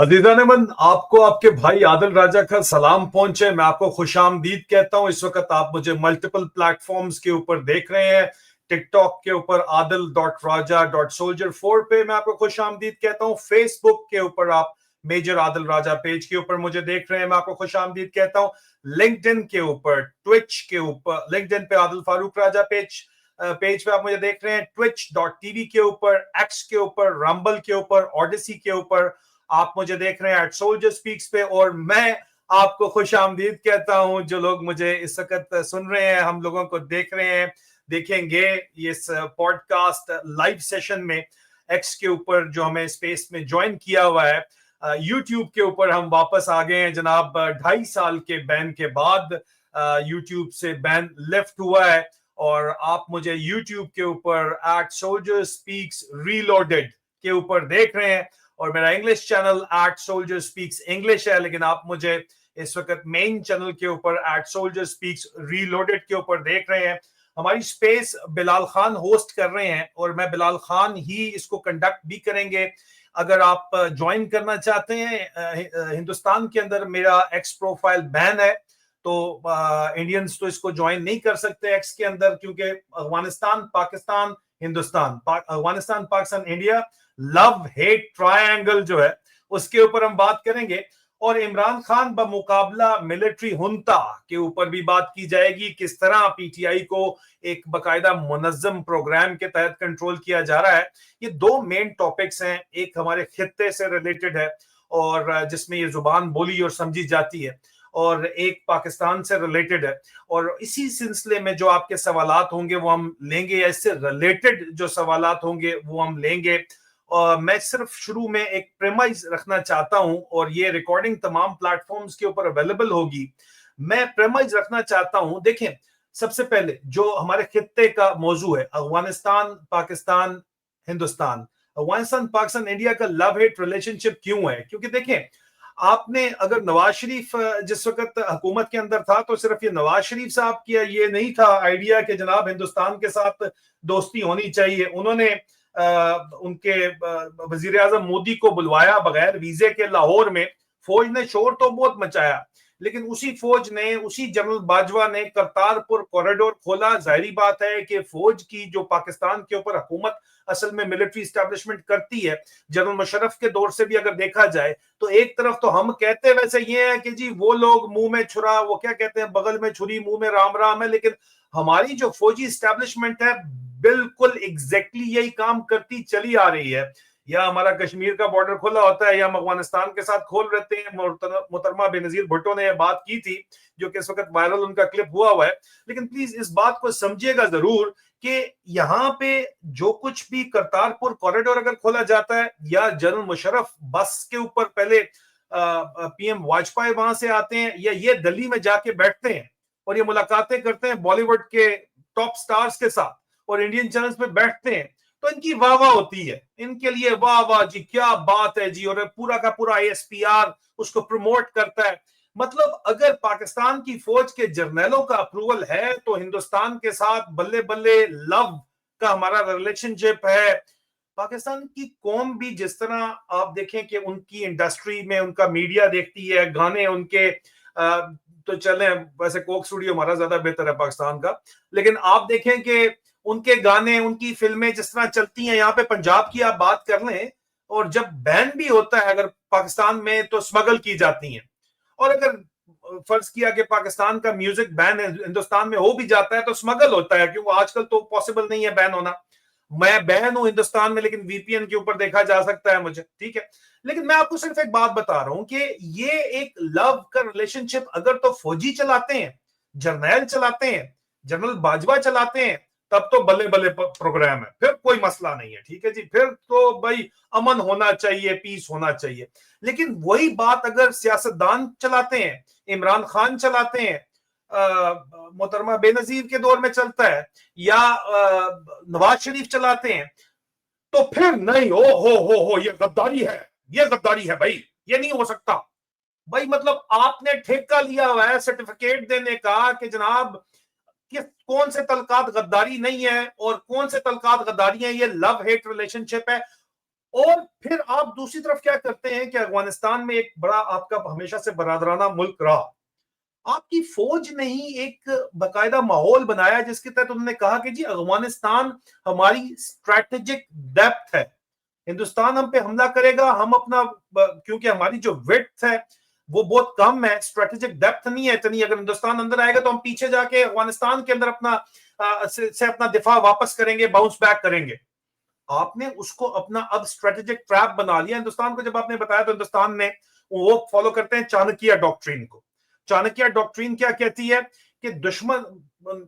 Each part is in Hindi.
अजीज़ान, आपको आपके भाई आदिल राजा का सलाम पहुंचे। मैं आपको खुशामदीद कहता हूं। इस वक्त आप मुझे मल्टीपल प्लेटफॉर्म्स के ऊपर देख रहे हैं। टिकटॉक के ऊपर adil.raja.soldier4 पे मैं आपको खुशामदीद कहता हूं। फेसबुक के ऊपर आप मेजर आदिल राजा पेज के ऊपर मुझे देख रहे हैं, मैं आपको खुशामदीद कहता हूं। लिंक्डइन के ऊपर, ट्विच के ऊपर, लिंक्डइन पे आदिल फारूक राजा पेज पे आप मुझे देख रहे हैं। twitch.tv के ऊपर, एक्स के ऊपर, रंबल के ऊपर, ऑडिसी के ऊपर आप मुझे देख रहे हैं एट सोल्जर स्पीक्स पे। और मैं आपको खुश आमदीद कहता हूं जो लोग मुझे इस वक्त सुन रहे हैं, हम लोगों को देख रहे हैं, देखेंगे इस पॉडकास्ट लाइव सेशन में एक्स के ऊपर जो हमें स्पेस में ज्वाइन किया हुआ है। यूट्यूब के ऊपर हम वापस आ गए हैं जनाब, 2.5 साल के बैन के बाद यूट्यूब से बैन लेफ्ट हुआ है। और आप मुझे यूट्यूब के ऊपर एट सोल्जर स्पीक्स रीलोडेड के ऊपर देख रहे हैं। और मेरा English channel at soldier speaks English है, लेकिन आप मुझे इस वक्त मेन चैनल के ऊपर एट सोल्जर स्पीक्स रीलोडेड के ऊपर देख रहे हैं। हमारी स्पेस बिलाल खान होस्ट कर रहे हैं और मैं बिलाल खान ही इसको कंडक्ट भी करेंगे। अगर आप ज्वाइन करना चाहते हैं, हिंदुस्तान के अंदर मेरा एक्स प्रोफाइल बैन है, तो इंडियंस तो इसको ज्वाइन नहीं कर सकते एक्स के अंदर, क्योंकि Afghanistan, Pakistan, Hindustan, Afghanistan, Pakistan, India, love hate triangle जो है उसके ऊपर हम बात करेंगे। और इमरान खान बमुकाबला मिलिट्री हुंता के ऊपर भी बात की जाएगी, किस तरह पीटीआई को एक बकायदा मुनज्जम प्रोग्राम के तहत कंट्रोल किया जा रहा है। ये दो मेन टॉपिक्स हैं, एक हमारे खित्ते से रिलेटेड है और जिसमें ये जुबान बोली और समझी जाती है, और एक पाकिस्तान से रिलेटेड है। और इसी सिलसिले में जो आपके सवालात होंगे वो हम लेंगे, या इससे रिलेटेड जो सवालात होंगे वो हम लेंगे। और मैं सिर्फ शुरू में एक प्रेमाइज रखना चाहता हूं, और ये रिकॉर्डिंग तमाम प्लेटफॉर्म्स के ऊपर अवेलेबल होगी। मैं प्रेमाइज रखना चाहता हूं, देखें, सबसे पहले जो हमारे खित्ते का मौजू है, अफगानिस्तान, पाकिस्तान, हिंदुस्तान, अफगानिस्तान, पाकिस्तान, इंडिया का लव हेट रिलेशनशिप क्यों है? क्योंकि देखें, आपने अगर नवाज शरीफ जिस वक्त हुकूमत के अंदर था, तो सिर्फ ये नवाज शरीफ साहब की ये नहीं था आइडिया कि जनाब हिंदुस्तान के साथ दोस्ती होनी चाहिए। उन्होंने उनके वजीर आजम मोदी को बुलवाया बगैर वीजे के लाहौर में। फौज ने शोर तो बहुत मचाया, लेकिन उसी फौज ने, उसी जनरल बाजवा ने करतारपुर कॉरिडोर खोला। जाहिर बात है कि फौज की जो पाकिस्तान के ऊपर हुकूमत असल में मिलिट्री स्टैब्लिशमेंट करती है, जनरल मुशर्रफ के दौर से भी अगर देखा जाए, तो एक तरफ तो हम कहते वैसे ये है कि जी वो लोग मुंह में छुरा, वो क्या कहते हैं, बगल में छुरी मुंह में राम राम है, लेकिन हमारी जो फौजी स्टैब्लिशमेंट है बिल्कुल एग्जैक्टली यही काम करती चली आ रही है। या हमारा कश्मीर का बॉर्डर खुला होता है या हम अफगानिस्तान के साथ खोल रहते हैं। मोहतरमा बेनजीर भुट्टो ने यह बात की थी, जो कि इस वक्त वायरल उनका क्लिप हुआ है। लेकिन प्लीज इस बात को समझिएगा जरूर कि यहाँ पे जो कुछ भी करतारपुर कॉरिडोर अगर खोला जाता है, या जनरल मुशर्रफ बस के ऊपर पहले पीएम वाजपेयी वहां से आते हैं, या ये दिल्ली में जाके बैठते हैं और ये मुलाकातें करते हैं बॉलीवुड के टॉप स्टार्स के साथ, और इंडियन चैनल्स पे बैठते हैं, तो इनकी वाह वाह होती है। इनके लिए वाह वाह जी, क्या बात है जी, और पूरा का पूरा एएसपीआर उसको प्रमोट करता है। मतलब अगर पाकिस्तान की फौज के जर्नलों का अप्रूवल है, तो हिंदुस्तान के साथ बल्ले बल्ले लव का हमारा रिलेशनशिप है। पाकिस्तान की कौम भी जिस तरह आप देखें कि उनकी इंडस्ट्री में उनका मीडिया देखती है, गाने उनके तो चले, वैसे कोक स्टूडियो हमारा ज्यादा बेहतर है पाकिस्तान का, लेकिन आप देखें कि उनके गाने, उनकी फिल्में जिस तरह चलती हैं, यहाँ पे पंजाब की आप बात कर लें, और जब बैन भी होता है अगर पाकिस्तान में, तो स्मगल की जाती हैं। और अगर फर्ज किया कि पाकिस्तान का म्यूजिक बैन हिंदुस्तान में हो भी जाता है, तो स्मगल होता है, क्योंकि आजकल तो पॉसिबल नहीं है बैन होना। मैं बैन हूं हिंदुस्तान में, लेकिन वीपीएन के ऊपर देखा जा सकता है मुझे, ठीक है। लेकिन मैं आपको सिर्फ एक बात बता रहा हूं कि ये एक लव का रिलेशनशिप अगर तो फौजी चलाते हैं, जर्नैल चलाते हैं, जनरल बाजवा चलाते हैं, तब तो बल्ले बल्ले प्रोग्राम है, फिर कोई मसला नहीं है, ठीक है जी, फिर तो भाई अमन होना चाहिए, पीस होना चाहिए। लेकिन वही बात अगर सियासतदान चलाते हैं, इमरान खान चलाते हैं, मोहतरमा बेनजीर के दौर में चलता है, या नवाज शरीफ चलाते हैं, तो फिर नहीं, ओ हो, ये गद्दारी है, ये गद्दारी है भाई, ये नहीं हो सकता भाई। मतलब आपने ठेका लिया हुआ है सर्टिफिकेट देने का कि जनाब कि कौन से तलकात गद्दारी नहीं है और कौन से तलकात गद्दारी है, ये लव हेट रिलेशनशिप है। और फिर आप दूसरी तरफ क्या करते हैं कि अफगानिस्तान में एक बड़ा आपका हमेशा से बरादराना मुल्क रहा, आपकी फौज ने ही एक बाकायदा माहौल बनाया जिसके तहत उन्होंने कहा कि जी अफगानिस्तान हमारी स्ट्रैटेजिक डेप्थ है, हिंदुस्तान हम पे हमला करेगा, हम अपना क्योंकि हमारी जो विड्थ है वो बहुत कम है, स्ट्रेटेजिक डेप्थ नहीं है इतनी, अगर हिंदुस्तान अंदर आएगा तो हम पीछे जाके अफगानिस्तान के अंदर अपना से अपना दिफा वापस करेंगे, बाउंस बैक करेंगे। आपने उसको अपना अब स्ट्रेटेजिक ट्रैप बना लिया हिंदुस्तान को। जब आपने बताया तो हिंदुस्तान ने वो फॉलो करते हैं चाणक्य डॉक्ट्रिन को। चाणक्य डॉक्ट्रिन क्या कहती है कि दुश्मन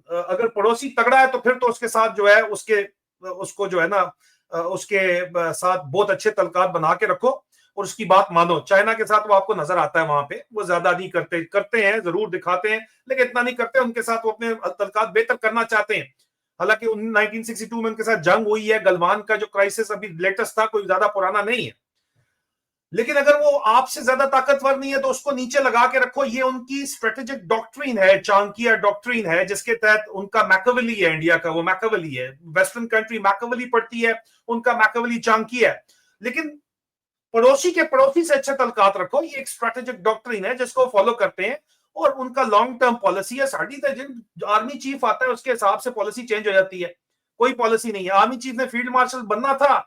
अगर पड़ोसी तगड़ा है तो फिर तो उसके साथ जो है उसको जो है ना उसके साथ बहुत अच्छे तलकात बना के रखो और उसकी बात मानो। चाइना के साथ वो आपको नजर आता है, वहां पे वो ज्यादा नहीं करते हैं, जरूर दिखाते हैं लेकिन इतना नहीं करते। उनके साथ वो अपने तलकात बेहतर करना चाहते हैं। हालांकि 1962 में उनके साथ जंग हुई है, गलवान का जो क्राइसिस अभी लेटेस्ट था कोई ज्यादा पुराना नहीं है। लेकिन अगर वो आपसे ज्यादा ताकतवर नहीं है तो उसको नीचे लगा के रखो, ये उनकी स्ट्रेटेजिक डॉक्ट्रिन है, चाणक्य डॉक्ट्रिन है, जिसके तहत उनका मैकेवेली है, इंडिया का वो मैकेवेली है। वेस्टर्न कंट्री मैकेवेली पढ़ती है, उनका मैकेवेली चाणक्य है। लेकिन पड़ोसी के पड़ोसी से अच्छा तलकात रखो, ये एक स्ट्रेटेजिक डॉक्ट्रिन है जिसको फॉलो करते हैं और उनका लॉन्ग टर्म पॉलिसी है। साड़ी जिन आर्मी चीफ आता है उसके हिसाब से पॉलिसी चेंज हो जाती है, कोई पॉलिसी नहीं है। आर्मी चीफ ने फील्ड मार्शल बनना था,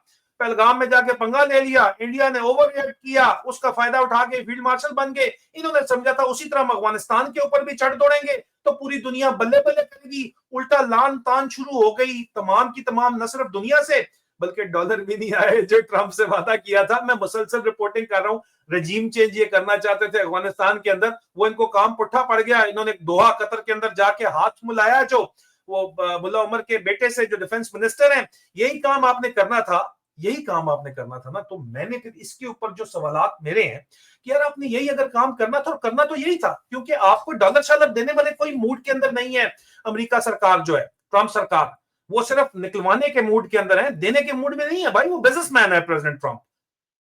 पहलगाम में जाके पंगा ले लिया, इंडिया ने ओवर रिएक्ट किया, उसका फायदा उठा के फील्ड मार्शल बन गए। इन्होंने समझा था उसी तरह अफगानिस्तान के ऊपर भी चढ़ दौड़ेंगे तो पूरी दुनिया बल्ले बल्ले करेगी, उल्टा लान तान शुरू हो गई तमाम की तमाम, न सिर्फ दुनिया से बल्कि डॉलर भी नहीं आए जो ट्रंप से वादा किया था। मैं मुसलसल रिपोर्टिंग कर रहा हूँ, रजीम चेंज ये करना चाहते थे अफगानिस्तान के अंदर, वो इनको काम पुट्ठा पड़ गया। इन्होंने दोहा कतर के अंदर जाके हाथ मिलाया, जो वो मुल्ला उमर के बेटे से जो डिफेंस मिनिस्टर हैं, यही काम आपने करना था, यही काम आपने करना था ना। तो मैंने फिर इसके ऊपर जो सवालात मेरे हैं कि यार आपने यही अगर काम करना था, और करना तो यही था, क्योंकि आपको डॉलर शालर देने वाले कोई मूड के अंदर नहीं है अमेरिका सरकार जो है, ट्रंप सरकार। वो सिर्फ निकलवाने के मूड के अंदर है, देने के मूड में नहीं है भाई। वो बिजनेसमैन है प्रेसिडेंट ट्रंप,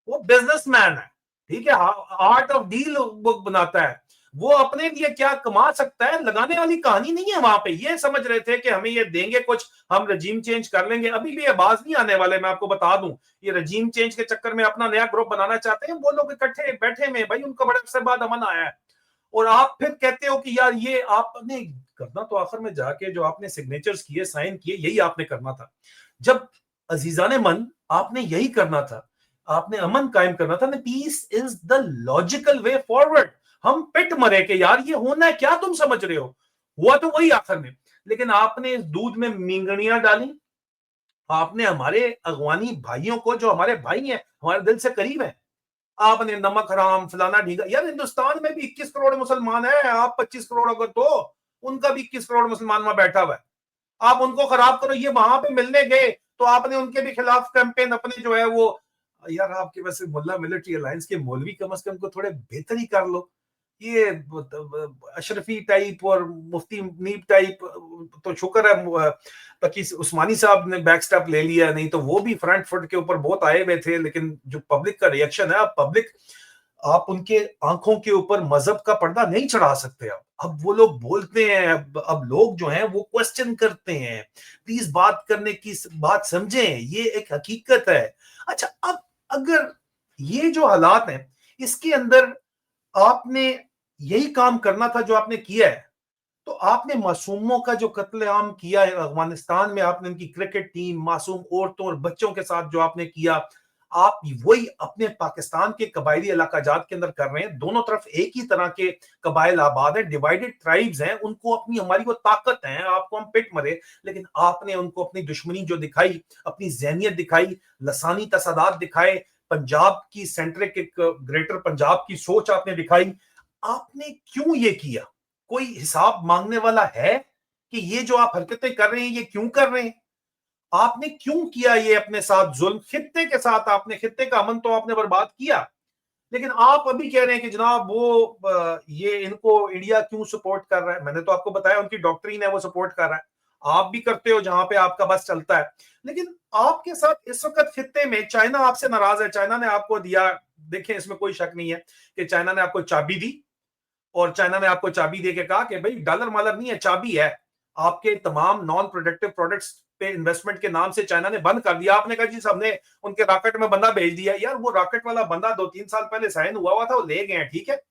वो बिजनेसमैन है, ठीक है, आर्ट ऑफ डील बुक बनाता है। वो अपने लिए क्या कमा सकता है लगाने वाली कहानी नहीं है वहां पे। ये समझ रहे थे कि हमें ये देंगे कुछ, हम रजीम चेंज कर लेंगे, अभी भी आवाज नहीं आने वाले। मैं आपको बता दूं, ये रजीम चेंज के चक्कर में अपना नया ग्रुप बनाना चाहते हैं वो लोग, इकट्ठे बैठे में भाई, उनका बड़े अरसे बाद अमन आया है। और आप फिर कहते हो कि यार ये आपने करना तो आखिर में जाके जो आपने सिग्नेचर्स किए, साइन किए, यही आपने करना था। जब अजीजान मन आपने यही करना था, आपने अमन कायम करना था ना। Peace is the logical way forward. हम पिट मरे के यार ये होना है क्या तुम समझ रहे हो, हुआ तो वही आखिर में। लेकिन आपने इस दूध में मींगनियां डाली, आपने हमारे अगवानी भाइयों को, जो हमारे भाई हैं, हमारे दिल से करीब है, आपने नमक हराम फलाना ढीगा। यार हिंदुस्तान में भी 21 करोड़ मुसलमान है, आप 25 करोड़ अगर तो उनका भी 21 करोड़ मुसलमान वहां बैठा हुआ है, आप उनको खराब करो। ये वहां पे मिलने गए तो आपने उनके भी खिलाफ कैंपेन अपने जो है वो, यार आपके वैसे मुल्ला मिलिट्री अलायंस के मौलवी कम से कम को थोड़े बेहतर ही कर लो। ये अशरफी टाइप और मुफ्ती नीब टाइप तो शुक्र है ताकि उस्मानी साहब ने बैक स्टेप ले लिया, नहीं तो वो भी फ्रंट फुट के ऊपर बहुत आए हुए थे। लेकिन जो पब्लिक का रिएक्शन है, पब्लिक, आप उनके आंखों के ऊपर मजहब का पर्दा नहीं चढ़ा सकते। अब वो लोग बोलते हैं, अब लोग जो हैं वो क्वेश्चन करते हैं। प्लीज बात करने की बात समझें, ये एक हकीकत है। अच्छा, अब अगर ये जो हालात हैं इसके अंदर आपने यही काम करना था जो आपने किया है, तो आपने मासूमों का जो कत्लेआम किया है अफगानिस्तान में, आपने उनकी क्रिकेट टीम, मासूम औरतों और बच्चों के साथ जो आपने किया, आप वही अपने पाकिस्तान के कबायली इलाकाजात के अंदर कर रहे हैं। दोनों तरफ एक ही तरह के कबाइल आबाद है, डिवाइडेड ट्राइब्स हैं, उनको अपनी, हमारी वो ताकत है, आपको हम पिट मरे। लेकिन आपने उनको अपनी दुश्मनी जो दिखाई, अपनी जहनियत दिखाई, लसानी तसादात दिखाए, पंजाब की सेंट्रिक, एक ग्रेटर पंजाब की सोच आपने दिखाई। आपने क्यों ये किया? कोई हिसाब मांगने वाला है कि ये जो आप हरकतें कर रहे हैं ये क्यों कर रहे हैं? आपने क्यों किया ये अपने साथ जुल्म? खित्ते के साथ आपने, खित्ते का अमन तो आपने बर्बाद किया। लेकिन आप अभी कह रहे हैं कि जनाब वो ये इनको इंडिया क्यों सपोर्ट कर रहा है। मैंने तो आपको बताया उनकी डॉक्ट्रिन है, वो सपोर्ट कर रहा है। आप भी करते हो जहां पे आपका बस चलता है। लेकिन आपके साथ इस वक्त खित्ते में चाइना आपसे नाराज है। चाइना ने आपको दिया, देखें इसमें कोई शक नहीं है कि चाइना ने आपको चाबी दी, और चाइना ने आपको चाबी दे के कहा कि भाई डॉलर मालर नहीं है, चाबी है, आपके तमाम नॉन प्रोडक्टिव प्रोडक्ट्स पे इन्वेस्टमेंट के नाम से चाइना ने बंद कर दिया। आपने कहा जी सबने उनके रॉकेट में बंदा भेज दिया। यार वो रॉकेट वाला बंदा 2-3 साल पहले साइन हुआ था, वो ले गए हैं, ठीक है।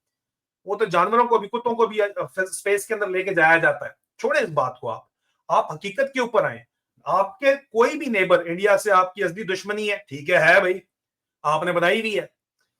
वो तो जानवरों को भी, कुत्तों को भी स्पेस के अंदर लेके जाया जाता है। छोड़े इस बात को, आप हकीकत के ऊपर आए। आपके कोई भी नेबर इंडिया से आपकी असली दुश्मनी है, ठीक है भाई, आपने बनाई भी है।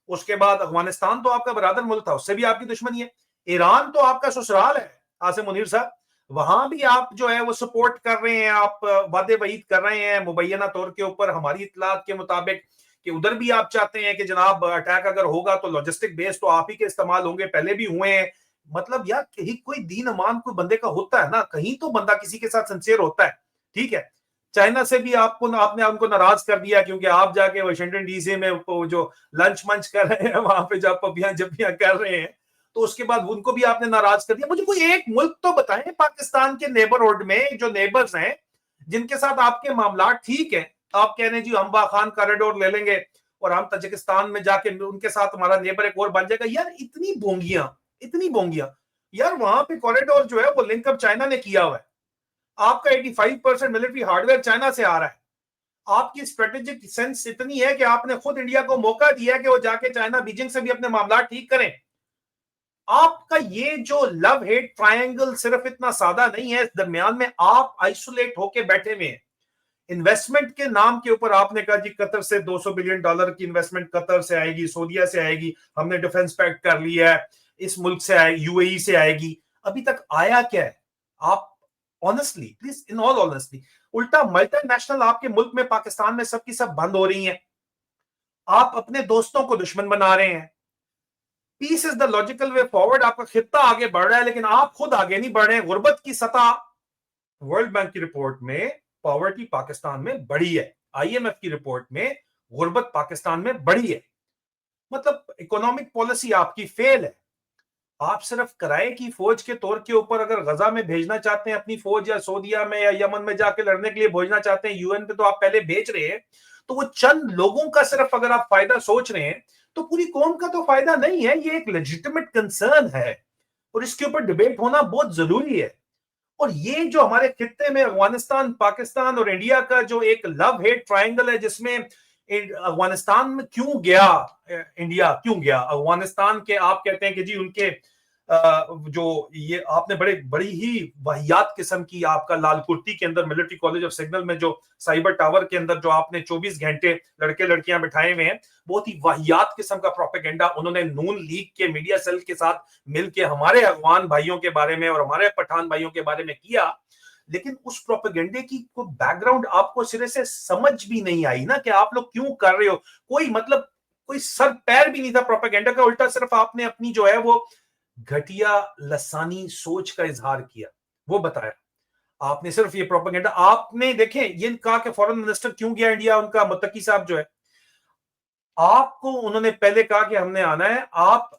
उसके बाद अफगानिस्तान तो आपका बरादर मुल्क था, उससे भी आपकी दुश्मनी है। ईरान तो आपका ससुराल है आसिम मुनीर साहब, वहां भी आप जो है वो सपोर्ट कर रहे हैं, आप वादे वईद कर रहे हैं मुबैना तौर के ऊपर हमारी इत्तलात के मुताबिक कि उधर भी आप चाहते हैं कि जनाब अटैक अगर होगा तो लॉजिस्टिक बेस तो आप ही के इस्तेमाल होंगे, पहले भी हुए हैं। मतलब यार कहीं कोई दीन अमान कोई बंदे का होता है ना, कहीं तो बंदा किसी के साथ सिंसियर होता है, ठीक है। चाइना से भी आपने उनको नाराज कर दिया क्योंकि आप जाके वाशिंगटन डीसी में जो लंच मंच कर रहे हैं वहां पे जब पपियां जपियां कर रहे हैं, तो उसके बाद उनको भी आपने नाराज कर दिया। मुझे कोई एक मुल्क तो बताएं पाकिस्तान के नेबरहुड में जो नेबर्स हैं जिनके साथ आपके मामला ठीक है। आप कह रहे हैं जी हम वाखान कॉरिडोर ले लेंगे और हम तजिकिस्तान में जाके उनके साथ हमारा नेबर एक और बन जाएगा। यार इतनी बोंगियां यार, वहां पे कॉरिडोर जो है वो लिंकअप चाइना ने किया हुआ है। आपका 85% मिलिट्री हार्डवेयर चाइना से आ रहा है। आपकी स्ट्रेटेजिक सेंस इतनी है कि आपने खुद इंडिया को मौका दिया कि वो जाके चाइना बीजिंग से भी अपने मामला ठीक करें। आपका ये जो लव हेट ट्रायंगल सिर्फ इतना सादा नहीं है, इस दरमियान में आप आइसोलेट होके बैठे हुए हैं। इन्वेस्टमेंट के नाम के ऊपर आपने कहा जी कतर से $200 बिलियन की इन्वेस्टमेंट कतर से आएगी, सऊदीया से आएगी, हमने डिफेंस पैक्ट कर लिया है, इस मुल्क से आएगी, यूएई से आएगी। अभी तक आया क्या है? आप honestly please, in all honestly, उल्टा मल्टीनेशनल आपके मुल्क में पाकिस्तान में सबकी सब बंद हो रही हैं। आप अपने दोस्तों को दुश्मन बना रहे हैं। Peace is the logical way forward. आपका खित्ता आगे बढ़ रहा है लेकिन आप खुद आगे नहीं बढ़ रहे हैं। गुर्बत की सतह वर्ल्ड बैंक की रिपोर्ट में पॉवर्टी पाकिस्तान में बढ़ी है, आईएमएफ की रिपोर्ट में गुर्बत पाकिस्तान में बढ़ी है। मतलब इकोनॉमिक पॉलिसी आपकी फेल है। आप सिर्फ किराए की फौज के तौर के ऊपर अगर गजा में भेजना चाहते हैं अपनी फौज, या सऊदीया में या यमन में जाके लड़ने के लिए भेजना चाहते हैं, यूएन पे तो आप पहले भेज रहे हैं, तो वो चंद लोगों का सिर्फ अगर आप फायदा सोच रहे हैं तो पूरी कौम का तो फायदा नहीं है। ये एक लेजिटिमेट कंसर्न है और इसके ऊपर डिबेट होना बहुत जरूरी है। और ये जो हमारे खित्ते में अफगानिस्तान, पाकिस्तान और इंडिया का जो एक लव हेट ट्रायंगल है, जिसमें अफगानिस्तान में क्यों गया, इंडिया क्यों गया अफगानिस्तान के, आप कहते हैं कि जी उनके जो ये आपने बड़ी ही वाहियात किस्म की, आपका लाल कुर्ती के अंदर मिलिट्री कॉलेज ऑफ सिग्नल में जो साइबर टावर के अंदर जो आपने 24 घंटे लड़के लड़कियां बिठाए हुए हैं, बहुत ही वाहियात किस्म का प्रोपेगेंडा उन्होंने नून लीग के मीडिया सेल के साथ मिलकर हमारे अफगान भाइयों के बारे में और हमारे पठान भाइयों के बारे में किया। लेकिन उस प्रोपेगेंडे की कोई बैकग्राउंड आपको सिरे से समझ भी नहीं आई ना कि आप लोग क्यों कर रहे हो। कोई मतलब कोई सर पैर भी नहीं था प्रोपेगेंडा का, उल्टा सिर्फ आपने अपनी जो है वो घटिया लसानी सोच का इजहार किया, वो बताया आपने। सिर्फ ये प्रोपेगेंडा आपने देखें, ये कहा कि फॉरेन मिनिस्टर क्यों गया इंडिया, उनका मुत्तकी साहब जो है, आपको उन्होंने पहले कहा कि हमने आना है। आप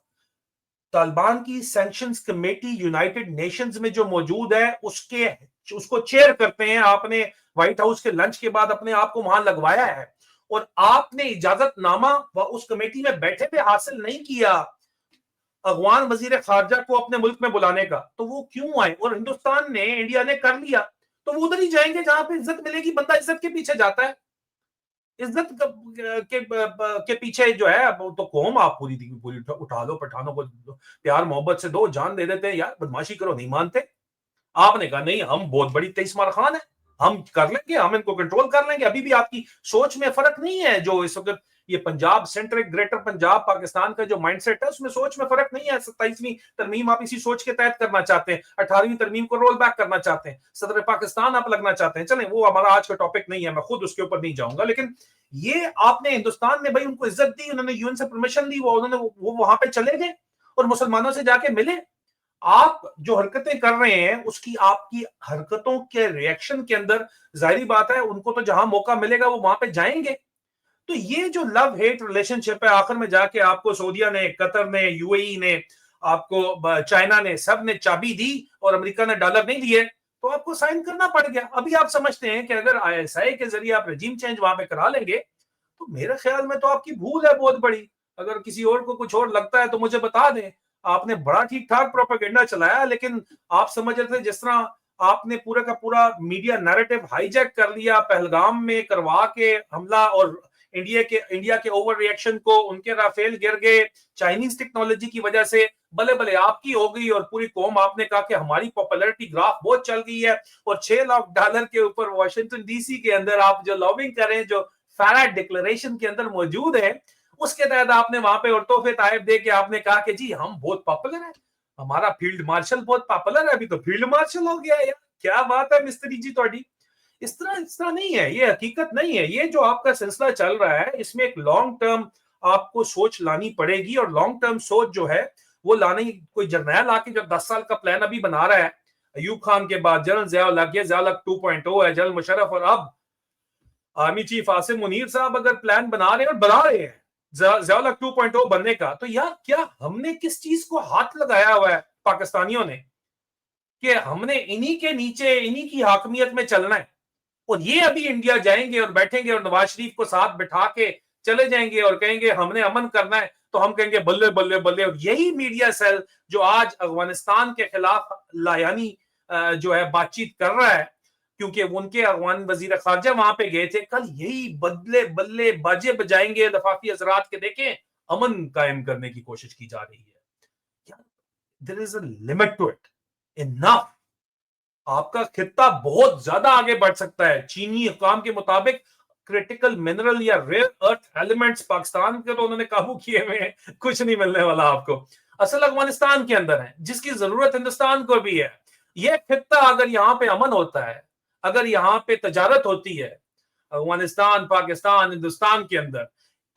तालिबान की सैंक्शंस कमेटी यूनाइटेड नेशंस में जो मौजूद है उसको चेयर करते हैं। आपने व्हाइट हाउस के लंच के बाद अपने आप को वहां लगवाया है और आपने इजाजतनामा उस कमेटी में बैठे थे हासिल नहीं किया अफगान वजीर खारजा को अपने मुल्क में बुलाने का, तो वो क्यों आए? और हिंदुस्तान ने, इंडिया ने कर लिया, तो वो उधर ही जाएंगे जहां पे इज्जत मिलेगी। बंदा इज्जत के पीछे जाता है, इज्जत के पीछे जो है। तो कौम आप पूरी पूरी उठा लो, पठानों को प्यार मोहब्बत से दो, जान दे देते हैं, यार बदमाशी करो नहीं मानते। आपने कहा नहीं हम बहुत बड़ी तेईसमार खान है, हम कर लेंगे, हम इनको कंट्रोल कर लेंगे। अभी भी आपकी सोच में फर्क नहीं है। जो इस वक्त ये पंजाब सेंट्रिक ग्रेटर पंजाब पाकिस्तान का जो माइंडसेट है उसमें सोच में फर्क नहीं है। 27वीं तरमीम आप इसी सोच के तहत करना चाहते हैं, 18वीं तरमीम को रोल बैक करना चाहते हैं, सदर पाकिस्तान आप लगना चाहते हैं। चलें वो हमारा आज का टॉपिक नहीं है, मैं खुद उसके ऊपर नहीं जाऊंगा। लेकिन ये आपने हिंदुस्तान ने भाई उनको इज्जत दी, उन्होंने यूएन से परमिशन ली, वो वहां पे चले गए और मुसलमानों से जाके मिले। आप जो हरकतें कर रहे हैं उसकी, आपकी हरकतों के रिएक्शन के अंदर जाहिर बात है उनको तो जहां मौका मिलेगा वो वहां पे जाएंगे। तो ये जो लव हेट रिलेशनशिप है, आखिर में जाके आपको सऊदीया ने, कतर ने, यूएई ने, आपको चाइना ने, सब ने चाबी दी और अमेरिका ने डॉलर नहीं दिए, तो आपको साइन करना पड़ गया। अभी आप समझते हैं कि अगर आईएसआई के जरिए आप रजीम चेंज वहां पे करा लेंगे, तो मेरे ख्याल में तो आपकी भूल है बहुत बड़ी। अगर किसी और को कुछ और लगता है तो मुझे बता दें। आपने बड़ा ठीक ठाक प्रोपेगेंडा चलाया, लेकिन आप समझ रहे थे जिस तरह आपने पूरा का पूरा मीडिया नैरेटिव हाईजैक कर लिया, पहलगाम में करवा के हमला, और इंडिया के ओवर रिएक्शन को, उनके राफेल गिर गए चाइनीज टेक्नोलॉजी की वजह से, भले भले आपकी हो गई और पूरी कौम, आपने कहा कि हमारी पॉपुलैरिटी ग्राफ बहुत चल गई है, और $6 लाख के ऊपर वॉशिंगटन डीसी के अंदर आप जो लॉबिंग करें, जो फैराड डिक्लेरेशन के अंदर मौजूद है, उसके तहत आपने वहां पे और तोहफे तायब दे के आपने कहा कि जी हम बहुत पॉपुलर है, हमारा फील्ड मार्शल बहुत पॉपुलर है, अभी तो फील्ड मार्शल हो गया है यार, क्या बात है मिस्त्री जी तोड़ी। इस तरह नहीं है, ये हकीकत नहीं है। ये जो आपका सिलसिला चल रहा है, इसमें एक लॉन्ग टर्म आपको सोच लानी पड़ेगी, और लॉन्ग टर्म सोच जो है वो लाने, कोई जर्नैल आके जो 10 साल का प्लान अभी बना रहा है, अयूब खान के बाद जनरल ज़ियाउल हक, ज़ियाउल हक 2.0 है, जनरल मुशर्रफ, और अब आर्मी चीफ आसिम मुनीर साहब अगर प्लान बना रहे हैं, और बना रहे हैं ज़ियाउल हक 2.0 बनने का, तो यार क्या हमने किस चीज को हाथ लगाया हुआ है पाकिस्तानियों ने, कि हमने इन्हीं के नीचे, इन्हीं की हाकमियत में चलना है, और ये अभी इंडिया जाएंगे और बैठेंगे और नवाज शरीफ को साथ बिठा के चले जाएंगे और कहेंगे हमने अमन करना है, तो हम कहेंगे बल्ले बल्ले बल्ले। और यही मीडिया सेल जो आज अफगानिस्तान के खिलाफ लायानी जो है बातचीत कर रहा है, क्योंकि उनके अफगान वजीर खारजा वहां पे गए थे, कल यही बदले बल्ले बाजे बजाएंगे लफाफी हजरात के, देखें अमन कायम करने की कोशिश की जा रही है। There is a limit to it, enough. आपका खित्ता बहुत ज्यादा आगे बढ़ सकता है। चीनी हुकाम के मुताबिक क्रिटिकल मिनरल या रेयर अर्थ एलिमेंट्स पाकिस्तान के तो उन्होंने काबू किए हुए हैं, कुछ नहीं मिलने वाला आपको। असल अफगानिस्तान के अंदर है, जिसकी जरूरत हिंदुस्तान को भी है। यह खित्ता अगर यहाँ पे अमन होता है, अगर यहाँ पे तजारत होती है, अफगानिस्तान, पाकिस्तान, हिंदुस्तान के अंदर,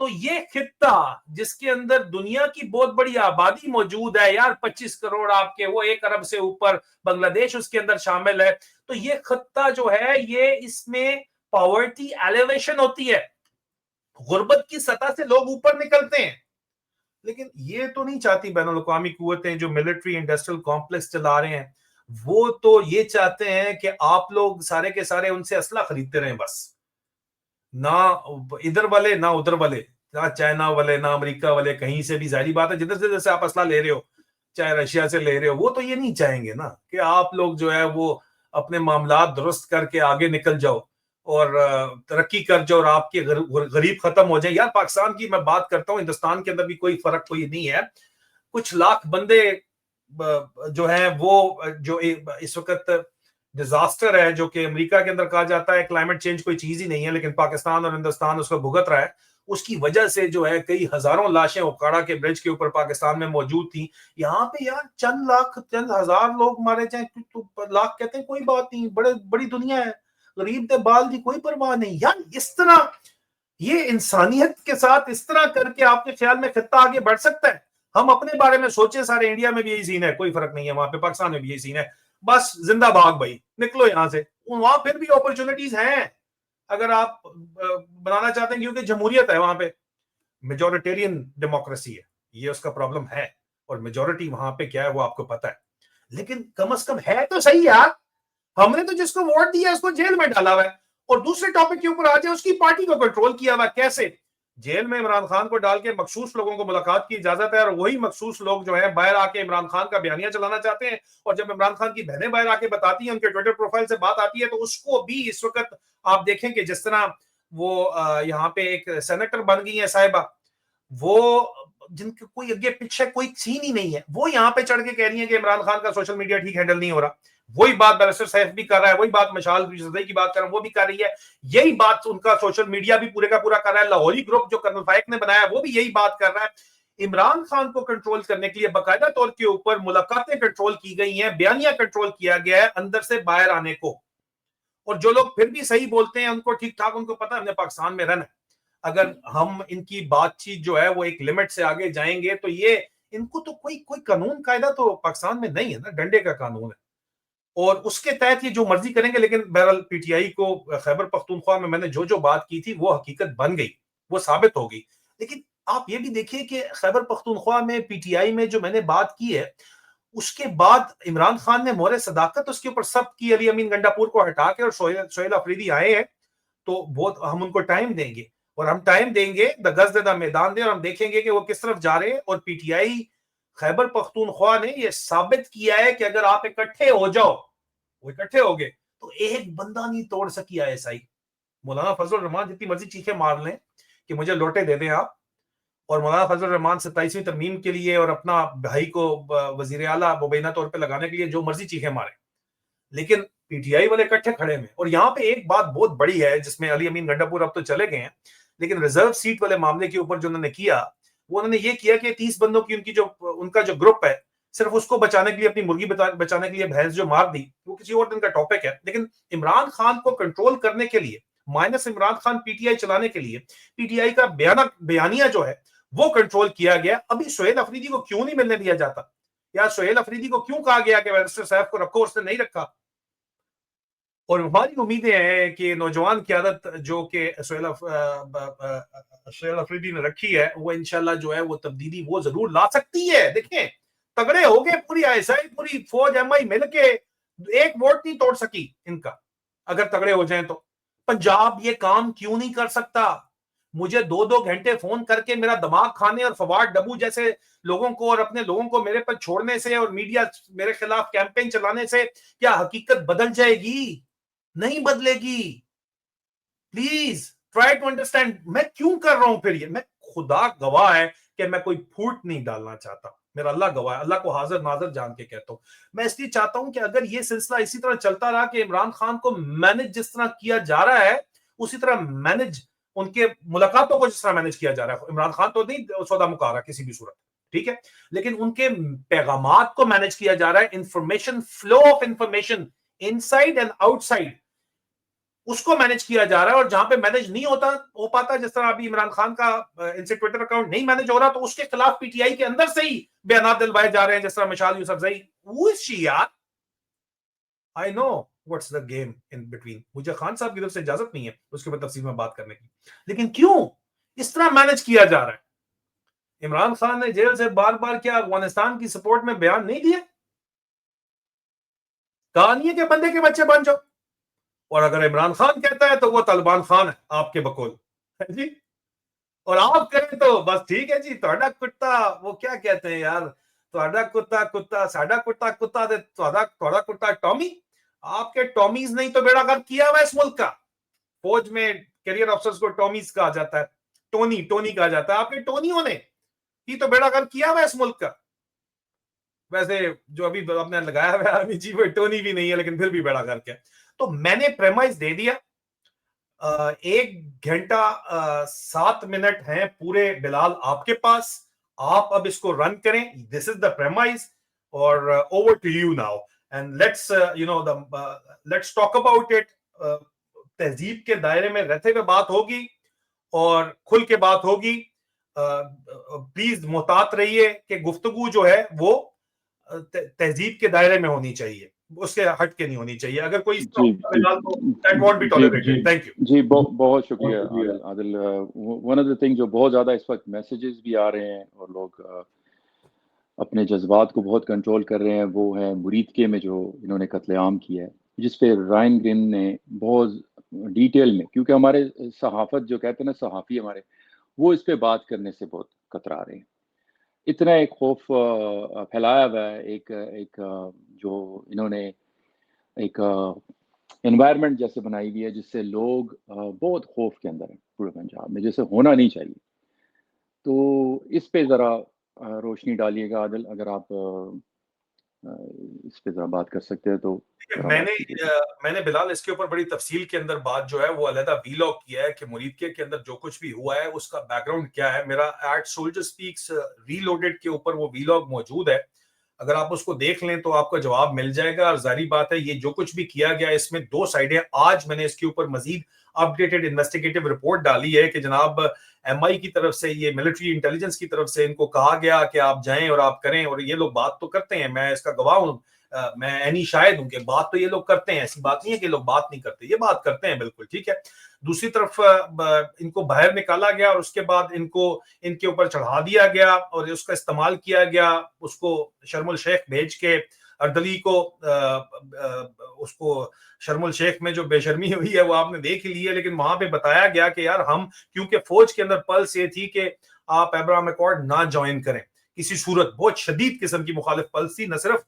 तो ये खित्ता जिसके अंदर दुनिया की बहुत बड़ी आबादी मौजूद है यार, 25 करोड़ आपके, वो 1 अरब से ऊपर बांग्लादेश उसके अंदर शामिल है, तो ये खित्ता जो है, ये इसमें पॉवर्टी एलिवेशन होती है, गुर्बत की सतह से लोग ऊपर निकलते हैं। लेकिन ये तो नहीं चाहती बैनुल अक़वामी कुव्वतें जो मिलिट्री इंडस्ट्रियल कॉम्प्लेक्स चला रहे हैं, वो तो ये चाहते हैं कि आप लोग सारे के सारे उनसे असला खरीदते रहें बस, ना इधर वाले ना उधर वाले, ना चाइना वाले ना अमेरिका वाले, कहीं से भी। जाहिर बात है जिधर से जैसे आप असला ले रहे हो, चाहे रशिया से ले रहे हो, वो तो ये नहीं चाहेंगे ना कि आप लोग जो है वो अपने मामला दुरुस्त करके आगे निकल जाओ और तरक्की कर जाओ और आपके गरीब खत्म हो जाए। यार पाकिस्तान की मैं बात करता हूँ, हिंदुस्तान के अंदर भी कोई फर्क कोई नहीं है। कुछ लाख बंदे जो है वो जो इस वक्त डिजास्टर है, जो कि अमेरिका के अंदर कहा जाता है क्लाइमेट चेंज कोई चीज ही नहीं है, लेकिन पाकिस्तान और हिंदुस्तान उसको भुगत रहा है। उसकी वजह से जो है कई हजारों लाशें ओकाड़ा के ब्रिज के ऊपर पाकिस्तान में मौजूद थी। यहाँ पे यार चंद लाख चंद हजार लोग मारे जाए तो लाख कहते हैं कोई बात नहीं, बड़े बड़ी दुनिया है, गरीब दे बाल की कोई परवाह नहीं। यार इस तरह ये इंसानियत के साथ इस तरह करके आपके ख्याल में खित्ता आगे बढ़ सकता है? हम अपने बारे में सोचे, सारे इंडिया में भी यही सीन है, कोई फर्क नहीं है, वहां पे पाकिस्तान में भी यही सीन है, बस जिंदा भाग भाई, निकलो यहां से। वहां फिर भी अपॉर्चुनिटीज हैं अगर आप बनाना चाहते हैं, क्योंकि जमहूरियत है वहां पे, मेजोरिटेरियन डेमोक्रेसी है, ये उसका प्रॉब्लम है, और मेजोरिटी वहां पे क्या है वो आपको पता है। लेकिन कम से कम है तो सही यार, हमने तो जिसको वोट दिया उसको जेल में डाला हुआ है, और दूसरे टॉपिक के ऊपर आ जाए, उसकी पार्टी को कंट्रोल किया हुआ। कैसे? जेल में इमरान खान को डाल के मखसूस लोगों को मुलाकात की इजाजत है, और वही मखसूस लोग जो है बाहर आके इमरान खान का बयानिया चलाना चाहते हैं, और जब इमरान खान की बहनें बाहर आके बताती हैं, उनके ट्विटर प्रोफाइल से बात आती है, तो उसको भी इस वक्त आप देखें कि जिस तरह वो यहाँ पे एक सेनेटर बन गई है साहिबा, वो जिनके कोई आगे पीछे कोई सीन ही नहीं है, वो यहाँ पे चढ़ के कह रही है कि इमरान खान का सोशल मीडिया ठीक हैंडल नहीं हो रहा। वही बात बैरिस्टर सैफ भी कर रहा है, वही बात मशाल की बात कर रहा है, वो भी कर रही है, यही बात उनका सोशल मीडिया भी पूरे का पूरा कर रहा है। लाहौरी ग्रुप जो कर्नल फाइक ने बनाया है वो भी यही बात कर रहा है। इमरान खान को कंट्रोल करने के लिए बाकायदा तौर के ऊपर मुलाकातें कंट्रोल की गई हैं, बयानिया कंट्रोल किया गया है अंदर से बाहर आने को। और जो लोग फिर भी सही बोलते हैं, उनको ठीक ठाक उनको पता है हमने पाकिस्तान में रहना है, अगर हम इनकी बातचीत जो है वो एक लिमिट से आगे जाएंगे तो ये इनको तो कोई कोई कानून कायदा तो पाकिस्तान में नहीं है ना, डंडे का कानून है, और उसके तहत ये जो मर्जी करेंगे। लेकिन बहरहाल पीटीआई को खैबर पख्तूनख्वा में मैंने जो जो बात की थी वो हकीकत बन गई, वो साबित हो गई। लेकिन आप ये भी देखिए कि खैबर पख्तूनख्वा में पीटीआई में जो मैंने बात की है, उसके बाद इमरान खान ने मोहरे सदाकत उसके ऊपर सब की, अली अमीन गंडापुर को हटा के और सोहेल अफरीदी आए हैं, तो बहुत हम उनको टाइम देंगे, और हम टाइम देंगे, द गज़ मैदान दें, और हम देखेंगे कि वो किस तरफ जा रहे हैं। और पीटीआई खैबर पख्तूनख्वा ने यह साबित किया है कि अगर आप इकट्ठे हो जाओ वो इकट्ठे हो गए, तो एक बंदा नहीं तोड़ सकी आईएसआई। मौलाना फजल रहमान जितनी मर्जी चीखें मार लें कि मुझे लोटे दे दें आप, और मौलाना फजल रहमान 27वीं तरमीम के लिए और अपना भाई को वजीर आला मुबैना तौर पर लगाने के लिए जो मर्जी चीखें मारे, लेकिन पीटीआई वाले इकट्ठे खड़े में। और यहाँ पे एक बात बहुत बड़ी है जिसमें अली अमीन गंडापुर अब तो चले गए हैं, लेकिन रिजर्व सीट वाले मामले के ऊपर जो उन्होंने किया, वो उन्होंने ये किया कि 30 बंदों की उनका जो ग्रुप है, सिर्फ उसको बचाने के लिए, अपनी मुर्गी बचाने के लिए भैंस जो मार दी, वो किसी और दिन का टॉपिक है। लेकिन इमरान खान को कंट्रोल करने के लिए, माइनस इमरान खान पीटीआई चलाने के लिए, पीटीआई का बयानिया जो है वो कंट्रोल किया गया। अभी सोहेल अफरीदी को क्यों नहीं मिलने दिया जाता, या सोहेल अफरीदी को क्यों कहा गया कि बैरिस्टर साहब को रखो, उसने नहीं रखा। और हमारी उम्मीदें हैं कि नौजवान क़यादत जो कि सोहेल अफरीदी ने रखी है, वो इंशाल्लाह जो है वो तब्दीली वो जरूर ला सकती है। देखें, तगड़े हो गए, पूरी आईएसआई, पूरी फौज, एमआई मिलके एक वोट नहीं तोड़ सकी इनका। अगर तगड़े हो जाएं तो पंजाब ये काम क्यों नहीं कर सकता? मुझे 2-2 घंटे फोन करके मेरा दिमाग खाने और फवाद डब्बू जैसे लोगों को और अपने लोगों को मेरे पर छोड़ने से और मीडिया मेरे खिलाफ कैंपेन चलाने से क्या हकीकत बदल जाएगी? नहीं बदलेगी। प्लीज ट्राई टू अंडरस्टैंड मैं क्यों कर रहा हूं। फिर ये मैं, खुदा गवाह है कि मैं कोई फूट नहीं डालना चाहता, मेरा अल्लाह गवाह है, अल्लाह को हाजिर नाजर जान के कहता हूं। मैं इसलिए चाहता हूं कि अगर ये सिलसिला इसी तरह चलता रहा कि इमरान खान को मैनेज जिस तरह किया जा रहा है, उसी तरह मैनेज, उनके मुलाकातों को जिस तरह मैनेज किया जा रहा है, इमरान खान तो नहीं सौदा मुका रहा किसी भी सूरत, ठीक है, लेकिन उनके पैगामात को मैनेज किया जा रहा है, information flow of information inside and outside, उसको मैनेज किया जा रहा है। और जहां पे मैनेज नहीं हो पाता, जिस तरह अभी इमरान खान का इनसे ट्विटर अकाउंट नहीं मैनेज हो रहा, तो उसके खिलाफ पीटीआई के अंदर से ही बयान दिलवाए जा रहे हैं, जिस तरह मिसाल यूसुफजई। हू इज शी यार? I know what's the game in between. मुझे खान साहब की तरफ से इजाजत नहीं है उसके ऊपर तफसील में बात करने की, लेकिन क्यों इस तरह मैनेज किया जा रहा है? इमरान खान ने जेल से बार बार क्या अफगानिस्तान की सपोर्ट में बयान नहीं दिया? कहा नहीं है कि बंदे के बच्चे बन जाओ। और अगर इमरान खान कहता है तो वो तालिबान खान है आपके बकौल, है जी। और आप करें तो बस ठीक है जी, ਤੁਹਾਡਾ कुत्ता, वो क्या कहते हैं यार, ਤੁਹਾਡਾ कुत्ता कुत्ता, साडा कुत्ता कुत्ता, ਤੁਹਾਡਾ कुत्ता टॉमी। आपके टॉमीज नहीं तो बेड़ा गर्क किया हुआ इस मुल्क का। फौज में कैरियर अफसर्स को टॉमीज कहा जाता है, टोनी कहा जाता है। आपके टोनियों ने ही तो बेड़ा गर्क किया हुआ इस मुल्क का। वैसे जो अभी आपने लगाया हुआ है जी, वो टोनी भी नहीं है, लेकिन फिर भी बेड़ा गर्क है। तो मैंने प्रेमाइज दे दिया, 1 घंटा 7 मिनट हैं पूरे बिलाल आपके पास, आप अब इसको रन करें। दिस इज द प्रेमाइज, और over to you now, and let's let's talk about it. तहजीब के दायरे में रहते हुए बात होगी और खुल के बात होगी। प्लीज मोहतात रहिए कि गुफ्तगू जो है वो तहजीब के दायरे में होनी चाहिए, उसके हट के नहीं होनी चाहिए। अगर कोई जी बहुत शुक्रिया Adil. One of the thing जो बहुत ज्यादा इस वक्त मैसेजेस भी आ रहे हैं और लोग अपने जज्बात को बहुत कंट्रोल कर रहे हैं, वो है मुरीद के में जो इन्होंने कत्लेआम किया है, जिस पे रायन ग्रीन ने बहुत डिटेल में, क्योंकि हमारे सहाफत जो कहते हैं ना, सहाफ़ी हमारे, वो इस पे बात करने से बहुत कतरा रहे हैं। इतना एक खौफ फैलाया हुआ है, एक जो इन्होंने एक एनवायरनमेंट जैसे बनाई हुई है, जिससे लोग बहुत खौफ के अंदर हैं पूरे पंजाब में, जैसे होना नहीं चाहिए। तो इस पे ज़रा रोशनी डालिएगा आदिल, अगर आप इस पे ज़रा बात कर सकते हैं तो। मैंने बिलाल इसके ऊपर बड़ी तफसील के अंदर बात जो है वो अलहदा वीलॉग किया है कि मुरीद के अंदर जो कुछ भी हुआ है उसका बैकग्राउंड क्या है। मेरा एट सोल्जर स्पीक्स रीलोडेड के ऊपर वो वीलॉग मौजूद है, अगर आप उसको देख लें तो आपको जवाब मिल जाएगा। और जारी बात है, ये जो कुछ भी किया गया इसमें 2 साइडें। आज मैंने इसके ऊपर मजीद अपडेटेड इन्वेस्टिगेटिव रिपोर्ट डाली है कि जनाब एमआई की तरफ से, ये मिलिट्री इंटेलिजेंस की तरफ से इनको कहा गया कि आप जाएं और आप करें, और ये लोग बात तो करते हैं, मैं इसका गवाह हूं, मैं एनी शायद हूं कि बात तो ये लोग करते हैं, ऐसी बात नहीं है कि लोग बात नहीं करते, ये बात करते हैं बिल्कुल, ठीक है। दूसरी तरफ इनको बाहर निकाला गया और उसके बाद इनको इनके ऊपर चढ़ा दिया गया और उसका इस्तेमाल किया गया, उसको शर्मुल शेख भेज के अर्दली को उसको शर्मुल शेख में जो बेशर्मी हुई है वो आपने देख ही ली है। लेकिन वहां पे बताया गया कि यार हम, क्योंकि फौज के अंदर पल्स ये थी कि आप अब्राहम अकॉर्ड ना ज्वाइन करें किसी सूरत, बहुत शदीद किस्म की मुखालिफ पल्स थी, न सिर्फ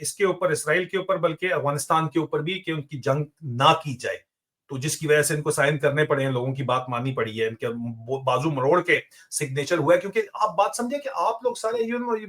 इसके ऊपर, इसराइल के ऊपर, बल्कि अफगानिस्तान के ऊपर भी, कि उनकी जंग ना की जाए। तो जिसकी वजह से इनको साइन करने पड़े हैं, लोगों की बात माननी पड़ी है, इनके बाजू मरोड़ के सिग्नेचर हुआ है। क्योंकि आप बात समझे कि आप लोग सारे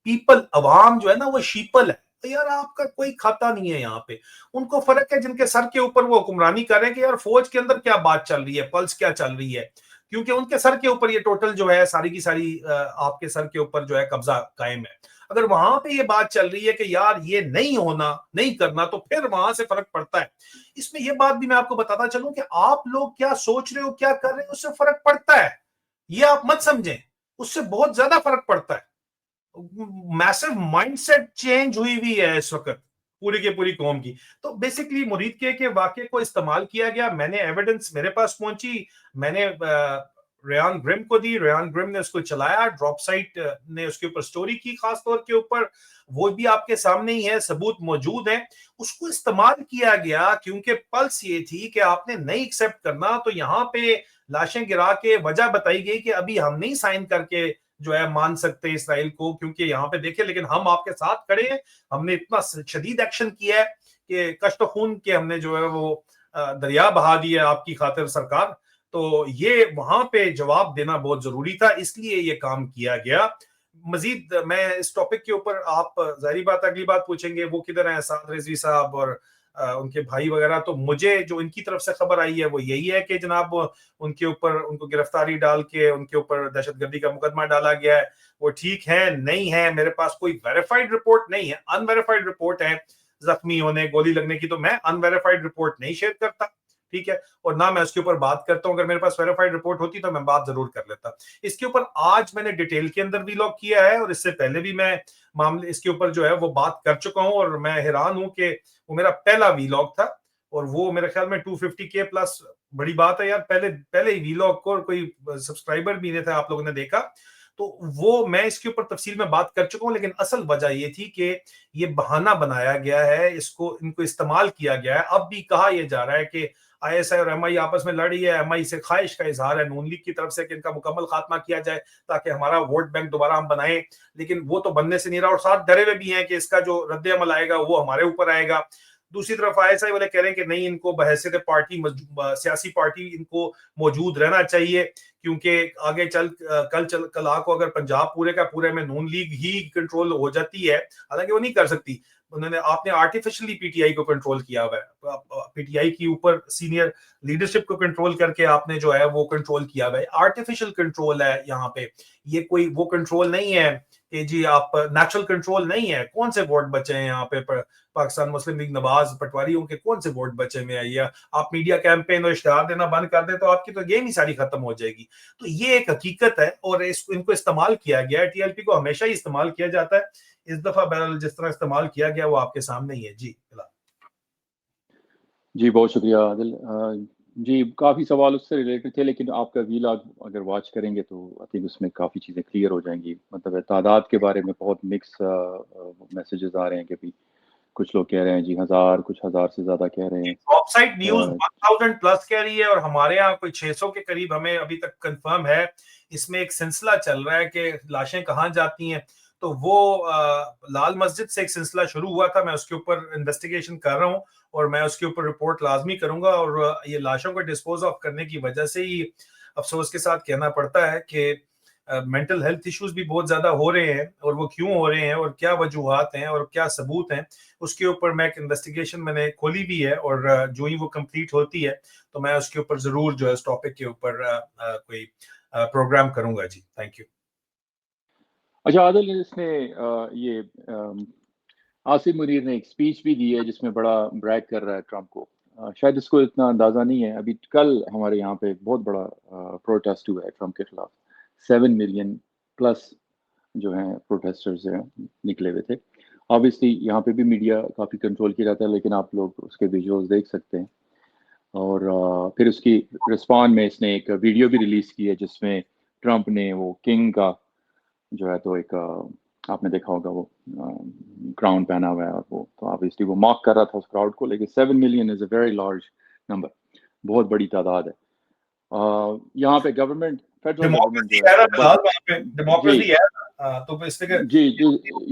पीपल, अवाम जो है ना, वो शीपल है। तो यार आपका कोई खाता नहीं है यहाँ पे। उनको फर्क है जिनके सर के ऊपर वो हुक्मरानी कर रहे हैं कि यार फौज के अंदर क्या बात चल रही है, पल्स क्या चल रही है, क्योंकि उनके सर के ऊपर ये टोटल जो है सारी की सारी आपके सर के ऊपर जो है कब्जा कायम है। अगर वहां पे ये बात चल रही है कि यार ये नहीं होना, नहीं करना, तो फिर वहां से फर्क पड़ता है। इसमें ये बात भी मैं आपको बताता चलूं कि आप लोग क्या सोच रहे हो, क्या कर रहे हो, उससे फर्क पड़ता है। ये आप मत समझें, उससे बहुत ज्यादा फर्क पड़ता है। मैसिव माइंडसेट चेंज हुई हुई है इस वक्त पूरी की पूरी कौम की। तो बेसिकली मुरीद के वाक्य को इस्तेमाल किया गया, मैंने एविडेंस मेरे पास पहुंची, मैंने रेयान ग्रिम को दी, रेयान ग्रिम ने उसको चलाया, ड्रॉप साइट ने उसके ऊपर स्टोरी की खास तौर के ऊपर, वो भी आपके सामने ही है, सबूत मौजूद है। उसको इस्तेमाल किया गया क्योंकि पल्स ये थी कि आपने नहीं एक्सेप्ट करना, तो यहाँ पे लाशें गिरा के वजह बताई गई कि अभी हम नहीं साइन करके जो है मान सकते इसराइल को, क्योंकि यहाँ पे देखिए, लेकिन हम आपके साथ खड़े हैं, हमने इतना शदीद एक्शन किया है कि कष्ट खून के हमने जो है वो दरिया बहा दिया आपकी खातिर सरकार। तो ये वहां पे जवाब देना बहुत जरूरी था, इसलिए ये काम किया गया। मजीद मैं इस टॉपिक के ऊपर, आप जाहिर बात अगली बात पूछेंगे वो किधर है साद रिजवी साहब और उनके भाई वगैरह, तो मुझे जो इनकी तरफ से खबर आई है वो यही है कि जनाब उनके ऊपर, उनको गिरफ्तारी डाल के उनके ऊपर दहशतगर्दी का मुकदमा डाला गया है। वो ठीक है, नहीं है, मेरे पास कोई वेरीफाइड रिपोर्ट नहीं है, अनवेरीफाइड रिपोर्ट है जख्मी होने, गोली लगने की, तो मैं अनवेरीफाइड रिपोर्ट नहीं शेयर करता, ठीक है, और ना मैं उसके ऊपर बात करता हूं। अगर मेरे पास वेरीफाइड रिपोर्ट होती तो मैं बात जरूर कर लेता। इसके ऊपर आज मैंने डिटेल के अंदर वीलॉग किया है, और इससे पहले भी मैं मामले इसके ऊपर जो है वो बात कर चुका हूं, और मैं हैरान हूं कि वो मेरा पहला वीलॉग था, और वो मेरे ख्याल में 250K प्लस, बड़ी बात है यार, पहले पहले ही वीलॉग को कोई सब्सक्राइबर भी नहीं था, आप लोगों ने देखा। तो वो मैं इसके ऊपर तफसील में बात कर चुका हूं, लेकिन असल वजह ये थी कि ये बहाना बनाया गया है, इसको इनको इस्तेमाल किया गया है। अब भी कहा यह जा रहा है कि ISI और MI आपस में लड़ी है, MI से ख्वाहिश का इजहार है नून लीग की तरफ से कि इनका मुकम्मल खात्मा किया जाए ताकि हमारा वोट बैंक दोबारा हम बनाएं, लेकिन वो तो बनने से नहीं रहा, और साथ डरे हुए भी हैं कि इसका जो रद्द अमल आएगा वो हमारे ऊपर आएगा। दूसरी तरफ ISI वाले कह रहे हैं कि नहीं, इनको बहैसियत पार्टी, सियासी पार्टी इनको मौजूद रहना चाहिए, क्योंकि आगे कल को अगर पंजाब पूरे का पूरे में नून लीग ही कंट्रोल हो जाती है, हालांकि वो नहीं कर सकती, उन्होंने, आपने आर्टिफिशियली PTI को कंट्रोल किया हुआ है, PTI की ऊपर सीनियर लीडरशिप को कंट्रोल करके आपने जो है वो कंट्रोल किया हुआ है, आर्टिफिशियल कंट्रोल है यहाँ पे। ये कोई वो कंट्रोल नहीं है कि जी आप, नेचुरल कंट्रोल नहीं है। कौन से वोट बचे हैं यहाँ पे, पाकिस्तान मुस्लिम लीग नवाज पटवारियों के कौन से वोट बचे हुए हैं, या आप मीडिया कैंपेन और इश्तिहार देना बंद कर दें तो आपकी तो गेम ही सारी खत्म हो जाएगी। तो ये एक हकीकत है, और इनको इस्तेमाल किया गया है। TLP को हमेशा ही इस्तेमाल किया जाता है, इस दफा बहरहाल जिस तरह इस्तेमाल किया गया वो आपके सामने ही है। जी जी बहुत शुक्रिया आदिल। जी काफ़ी सवाल उससे रिलेटेड थे, लेकिन आपका वीलॉग अगर वॉच करेंगे तो आई थिंक उसमें काफ़ी चीज़ें क्लियर हो जाएंगी। मतलब तादाद के बारे में बहुत मिक्स मैसेजेस आ रहे हैं कि भी कुछ लोग कह रहे हैं जी 1000, कुछ 1000 से ज़्यादा कह रहे हैं। वेबसाइट न्यूज़ 1000 प्लस कह रही है, और हमारे यहाँ कोई 600 के करीब हमें अभी तक कंफर्म है। इसमें एक सिलसिला चल रहा है कि लाशें कहाँ जाती हैं, तो वो लाल मस्जिद से एक सिलसिला शुरू हुआ था, मैं उसके ऊपर इन्वेस्टिगेशन कर रहा हूँ, और मैं उसके ऊपर रिपोर्ट लाजमी करूंगा। और ये लाशों को डिस्पोज ऑफ करने की वजह से ही अफसोस के साथ कहना पड़ता है कि मेंटल हेल्थ इश्यूज भी बहुत ज्यादा हो रहे हैं, और वो क्यों हो रहे हैं और क्या वजूहात हैं और क्या सबूत हैं, उसके ऊपर मैं एक इन्वेस्टिगेशन मैंने खोली भी है, और जो ही वो कंप्लीट होती है तो मैं उसके ऊपर जरूर जो है इस टॉपिक के ऊपर कोई प्रोग्राम करूंगा। जी थैंक यू। अच्छा आदिल, इसमें ये आसिम मुनीर ने एक स्पीच भी दी है जिसमें बड़ा ब्रैग कर रहा है ट्रंप को। शायद इसको इतना अंदाज़ा नहीं है। अभी कल हमारे यहाँ पे एक बहुत बड़ा प्रोटेस्ट हुआ है ट्रंप के खिलाफ। 7 मिलियन प्लस जो हैं प्रोटेस्टर्स हैं निकले हुए थे। ऑब्वियसली यहाँ पे भी मीडिया काफ़ी कंट्रोल किया जाता है, लेकिन आप लोग उसके विजुअल्स देख सकते हैं। और फिर उसकी रिस्पॉन्ड में इसने एक वीडियो भी रिलीज़ की है जिसमें ट्रंप ने वो किंग का जो है तो एक आपने देखा होगा वो क्राउन पहना हुआ है, और वो तो ऑब्वियसली वो मॉक कर रहा था उस क्राउड को। लेकिन 7 million is a very large number, बहुत बड़ी तादाद है। यहाँ पे गवर्नमेंट फेडरल गवर्नमेंट डेमोक्रेसी जो है ना है फिलहाल वहाँ पे, जी डेमोक्रेसी है ना, तो इसलिए जी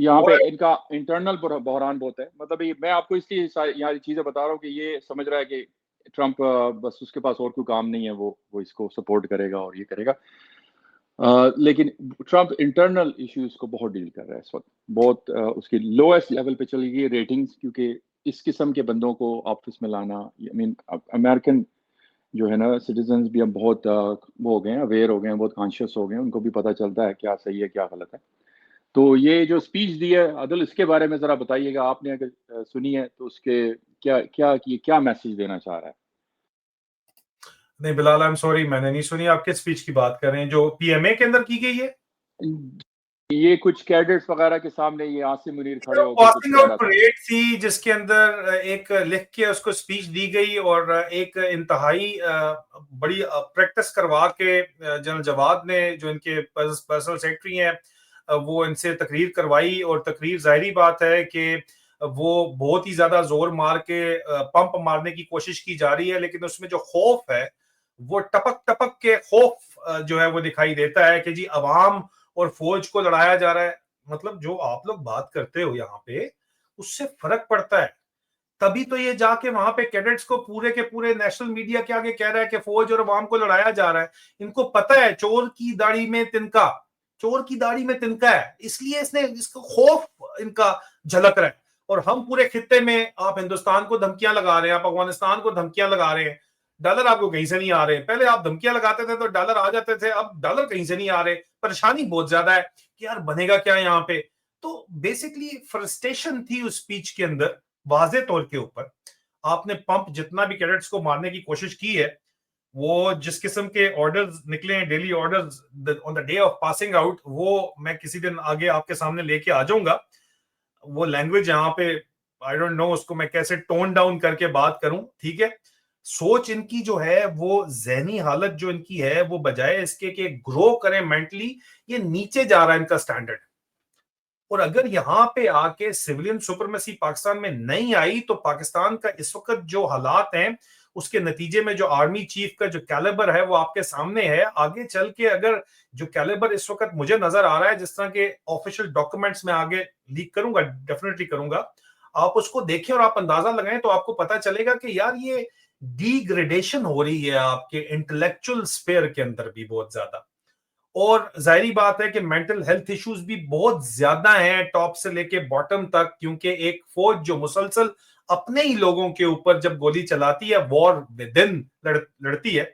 यहाँ पे इनका इंटरनल बहरान बहुत है। मतलब ये मैं आपको इसलिए यहाँ चीजें बता रहा हूँ कि ये समझ रहा है कि ट्रम्प बस उसके पास और कोई काम नहीं है, वो इसको सपोर्ट करेगा और ये करेगा। लेकिन ट्रम्प इंटरनल इश्यूज को बहुत डील कर रहा है इस वक्त, बहुत उसकी लोएस्ट लेवल पे चली गई रेटिंग्स, क्योंकि इस किस्म के बंदों को ऑफिस में लाना, आई मीन अमेरिकन जो है ना सिटीजन्स भी अब बहुत वो हो गए हैं, अवेयर हो गए हैं, बहुत कॉन्शियस हो गए हैं, उनको भी पता चलता है क्या सही है क्या गलत है। तो ये जो स्पीच दी है अदल, इसके बारे में जरा बताइएगा, आपने अगर सुनी है तो उसके क्या मैसेज देना चाह रहा है? नहीं बिलाल, आई एम सॉरी, मैंने नहीं सुनी। आप किस स्पीच की बात कर रहे हैं जो पीएमए के अंदर की गई है? ये कुछ कैडेट्स वगैरह के सामने ये आसिम मुनीर खड़े होकर कुछ पासिंग कह आउट रहा था। परेड थी जिसके अंदर एक लिख के उसको स्पीच दी गई और एक इंतहाई बड़ी प्रैक्टिस करवा के जनरल जवाद ने, जो इनके पर्सनल सेक्रेटरी हैं, वो इनसे तकरीर करवाई। और तकरीर जाहिर बात है कि वो बहुत ही ज्यादा जोर मार के पंप मारने की कोशिश की जा रही है, लेकिन उसमें जो खौफ है वो टपक टपक के खौफ जो है वो दिखाई देता है कि जी अवाम और फौज को लड़ाया जा रहा है। मतलब जो आप लोग बात करते हो यहाँ पे, उससे फर्क पड़ता है। तभी तो ये जाके वहां पे कैडेट्स को पूरे के पूरे नेशनल मीडिया के आगे कह रहा है कि फौज और अवाम को लड़ाया जा रहा है। इनको पता है चोर की दाढ़ी में तिनका, चोर की दाढ़ी में तिनका है, इसलिए इसने इसको खौफ इनका झलक रहा है। और हम पूरे खित्ते में, आप हिंदुस्तान को धमकियां लगा रहे हैं, आप अफगानिस्तान को धमकियां लगा रहे हैं, डॉलर आपको कहीं से नहीं आ रहे। पहले आप धमकियां लगाते थे तो डॉलर आ जाते थे, अब डॉलर कहीं से नहीं आ रहे। परेशानी बहुत ज्यादा है कि यार बनेगा क्या यहाँ पे। तो बेसिकली फ्रस्ट्रेशन थी उस स्पीच के अंदर वाजे तौर के ऊपर। आपने पंप जितना भी कैडेट्स को मारने की कोशिश की है, वो जिस किस्म के ऑर्डर्स निकले हैं, daily orders on the day of passing out, वो मैं किसी दिन आगे आपके सामने लेके आ जाऊंगा। वो लैंग्वेज यहाँ पे आई डोंट नो उसको मैं कैसे टोन डाउन करके बात करूं, ठीक है। सोच इनकी जो है, वो जहनी हालत जो इनकी है, वो बजाय इसके कि ग्रो करें मेंटली, ये नीचे जा रहा है इनका स्टैंडर्ड। और अगर यहाँ पे आके सिविलियन सुपरमेसी पाकिस्तान में नहीं आई, तो पाकिस्तान का इस वक्त जो हालात हैं, उसके नतीजे में जो आर्मी चीफ का जो कैलिबर है वो आपके सामने है। आगे चल के अगर जो कैलिबर इस वक्त मुझे नजर आ रहा है, जिस तरह के ऑफिशियल डॉक्यूमेंट्स में आगे लीक करूंगा, डेफिनेटली करूंगा, आप उसको देखें और आप अंदाजा लगाएं तो आपको पता चलेगा कि यार ये डिग्रेडेशन हो रही है आपके इंटेलेक्चुअल स्पेयर के अंदर भी बहुत ज्यादा। और जाहिर बात है कि मेंटल हेल्थ इश्यूज भी बहुत ज्यादा हैं टॉप से लेके बॉटम तक, क्योंकि एक फौज जो मुसलसल अपने ही लोगों के ऊपर जब गोली चलाती है, वॉर विद इन लड़ती है